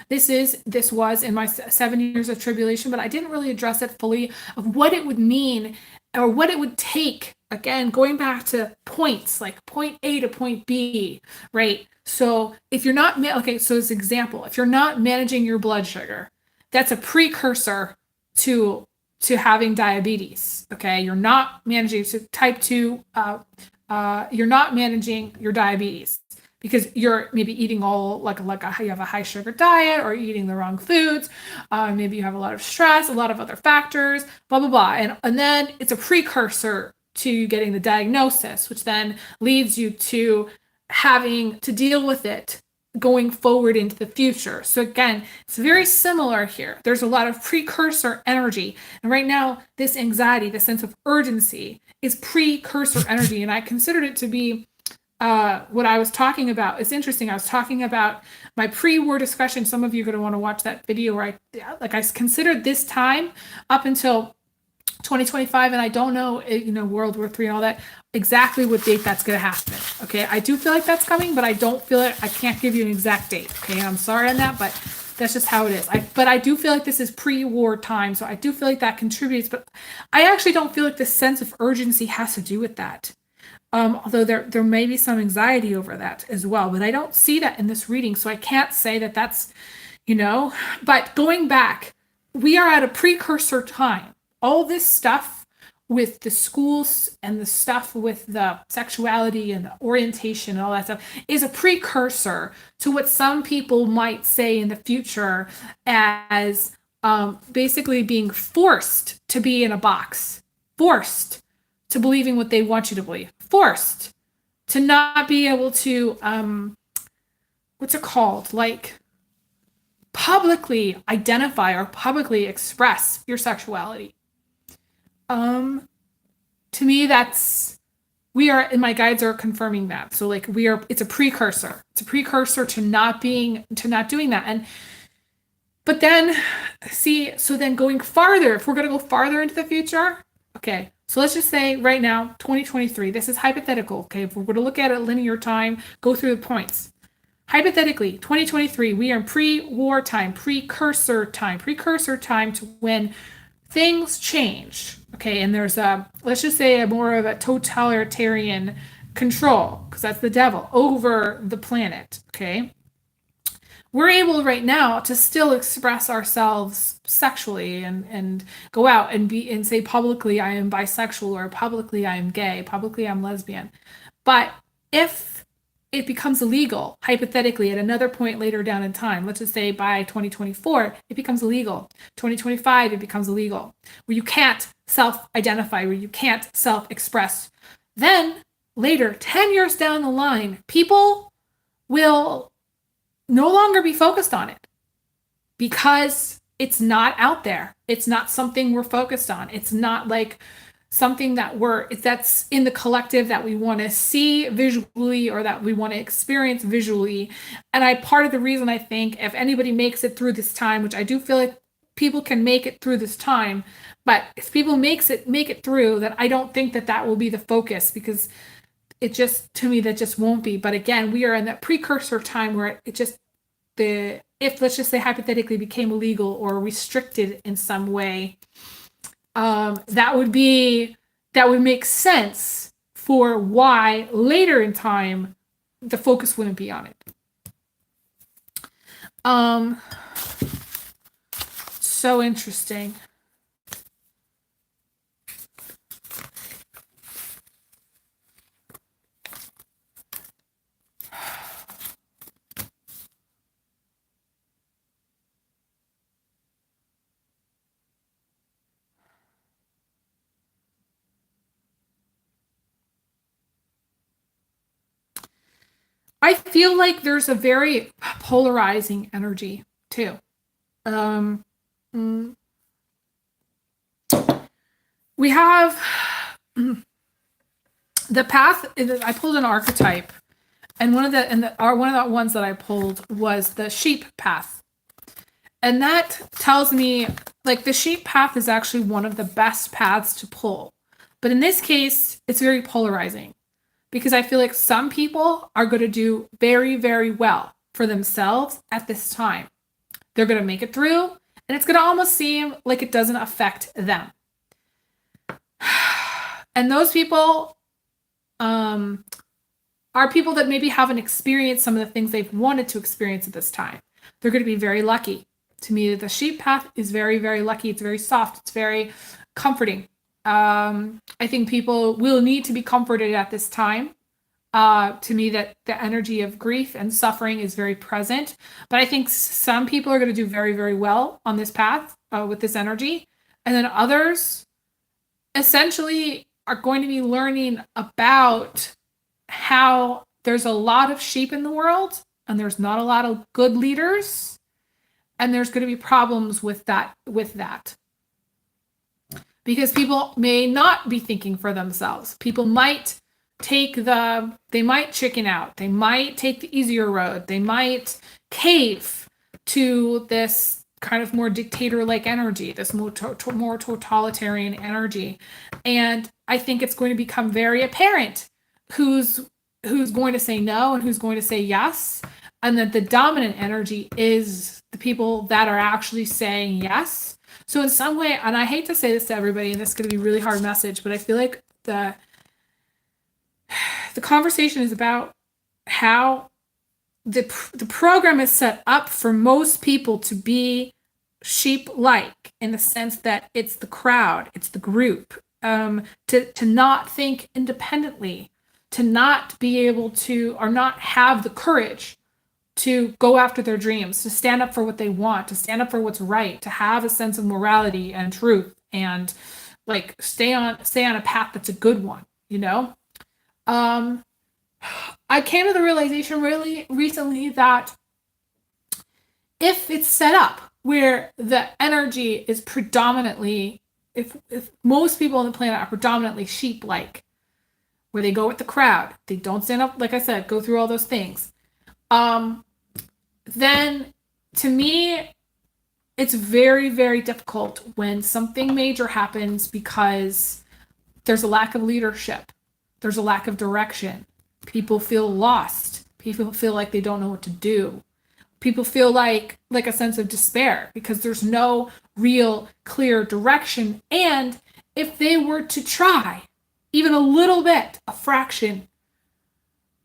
Speaker 1: this was in my 7 years of tribulation, but I didn't really address it fully of what it would mean or what it would take. Again, going back to points, like point A to point B, right? So if you're not okay, so as an example, if you're not managing your blood sugar, that's a precursor to having diabetes. Okay, you're not managing type 2. You're not managing your diabetes because you're maybe eating all you have a high sugar diet, or eating the wrong foods. Maybe you have a lot of stress, a lot of other factors, blah blah blah, and then it's a precursor to getting the diagnosis, which then leads you to having to deal with it going forward into the future. So again, it's very similar here. There's a lot of precursor energy. And right now, this anxiety, the sense of urgency, is precursor energy. And I considered it to be what I was talking about. It's interesting. I was talking about my pre-war discussion. Some of you are going to want to watch that video where I considered this time up until 2025, and I don't know, World War III and all that, exactly what date that's going to happen. Okay, I do feel like that's coming, but I don't feel it. I can't give you an exact date. Okay, I'm sorry on that, but that's just how it is. But I do feel like this is pre-war time, so I do feel like that contributes. But I actually don't feel like the sense of urgency has to do with that. Although there may be some anxiety over that as well, but I don't see that in this reading, so I can't say that that's, But going back, we are at a precursor time. All this stuff with the schools and the stuff with the sexuality and the orientation and all that stuff is a precursor to what some people might say in the future as basically being forced to be in a box, forced to believing what they want you to believe, forced to not be able to, what's it called? Like publicly identify or publicly express your sexuality. To me, and my guides are confirming that. So it's a precursor. It's a precursor to not doing that. But then so then going farther, if we're going to go farther into the future, okay. So let's just say right now, 2023, this is hypothetical. Okay. If we're going to look at it linear time, go through the points. Hypothetically, 2023, we are in pre-war time, precursor time to when things change, okay, and there's let's just say more of a totalitarian control, because that's the devil, over the planet, okay? We're able right now to still express ourselves sexually and go out and say publicly I am bisexual, or publicly I am gay, publicly I'm lesbian. But if it becomes illegal, hypothetically, at another point later down in time, let's just say by 2024, it becomes illegal. 2025, it becomes illegal, where you can't self-identify, where you can't self-express. Then later, 10 years down the line, people will no longer be focused on it because it's not out there. It's not something we're focused on. It's not like something that's in the collective that we want to see visually, or that we want to experience visually. And part of the reason I think if anybody makes it through this time, which I do feel like people can make it through this time, but if people make it through, that I don't think that will be the focus, because it just, to me, that just won't be. But again, we are in that precursor time where if let's just say hypothetically became illegal or restricted in some way, that would make sense for why later in time the focus wouldn't be on it. So interesting. I feel like there's a very polarizing energy too. We have the path. I pulled an archetype, And one of the ones that I pulled was the sheep path. And that tells me, like, the sheep path is actually one of the best paths to pull. But in this case, it's very polarizing, because I feel like some people are going to do very, very well for themselves at this time. They're going to make it through, and it's going to almost seem like it doesn't affect them. And those people are people that maybe haven't experienced some of the things they've wanted to experience at this time. They're going to be very lucky. To me, the sheep path is very, very lucky. It's very soft. It's very comforting. I think people will need to be comforted at this time. To me, that the energy of grief and suffering is very present. But I think some people are going to do very, very well on this path with this energy. And then others essentially are going to be learning about how there's a lot of sheep in the world and there's not a lot of good leaders. And there's going to be problems with that. Because people may not be thinking for themselves. People might they might chicken out. They might take the easier road. They might cave to this kind of more dictator-like energy, this more totalitarian energy. And I think it's going to become very apparent who's going to say no and who's going to say yes. And that the dominant energy is the people that are actually saying yes. So in some way, and I hate to say this to everybody, and this is going to be a really hard message, but I feel like the conversation is about how the program is set up for most people to be sheep-like, in the sense that it's the crowd, it's the group, to not think independently, to not be able to, or not have the courage to go after their dreams, to stand up for what they want, to stand up for what's right, to have a sense of morality and truth, and like stay on a path that's a good one, you know? I came to the realization really recently that if it's set up where the energy is predominantly, if most people on the planet are predominantly sheep-like, where they go with the crowd, they don't stand up, like I said, go through all those things, then to me, it's very, very difficult when something major happens, because there's a lack of leadership. There's a lack of direction. People feel lost. People feel like they don't know what to do. People feel like a sense of despair, because there's no real clear direction. And if they were to try even a little bit, a fraction,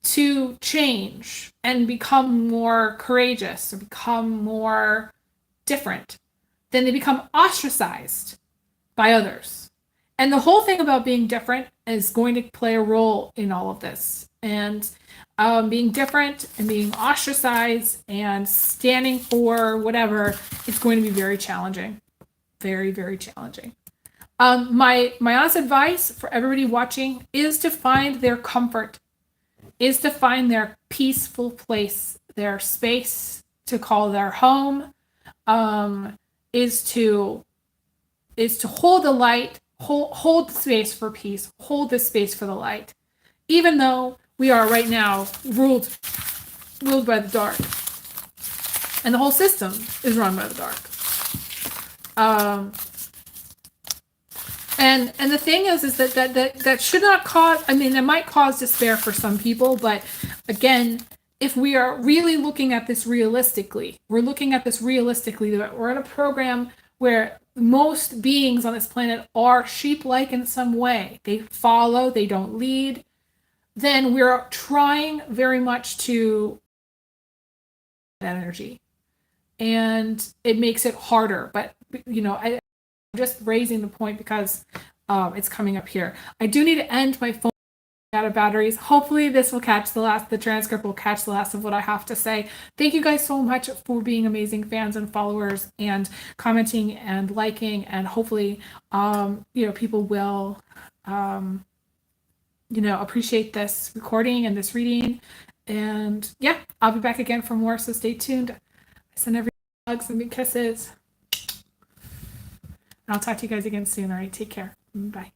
Speaker 1: to change and become more courageous or become more different, then they become ostracized by others. And the whole thing about being different is going to play a role in all of this. And being different and being ostracized and standing for whatever is going to be very challenging. Very, very challenging. My honest advice for everybody watching is to find their comfort, is to find their peaceful place, their space to call their home, is to hold the light, hold the space for peace, hold the space for the light, even though we are right now ruled by the dark, and the whole system is run by the dark. And the thing is that should not cause, I mean, it might cause despair for some people, but again, if we are really looking at this realistically, we're that we're in a program where most beings on this planet are sheep-like in some way. They follow, they don't lead. Then we're trying very much to energy, and it makes it harder. But I'm just raising the point because it's coming up here. I do need to end my phone out of batteries. Hopefully this will catch the transcript will catch the last of what I have to say. Thank you guys so much for being amazing fans and followers and commenting and liking, and hopefully people will appreciate this recording and this reading. And yeah, I'll be back again for more, so stay tuned. I send everyone hugs and big kisses. And I'll talk to you guys again soon. All right, take care. Bye.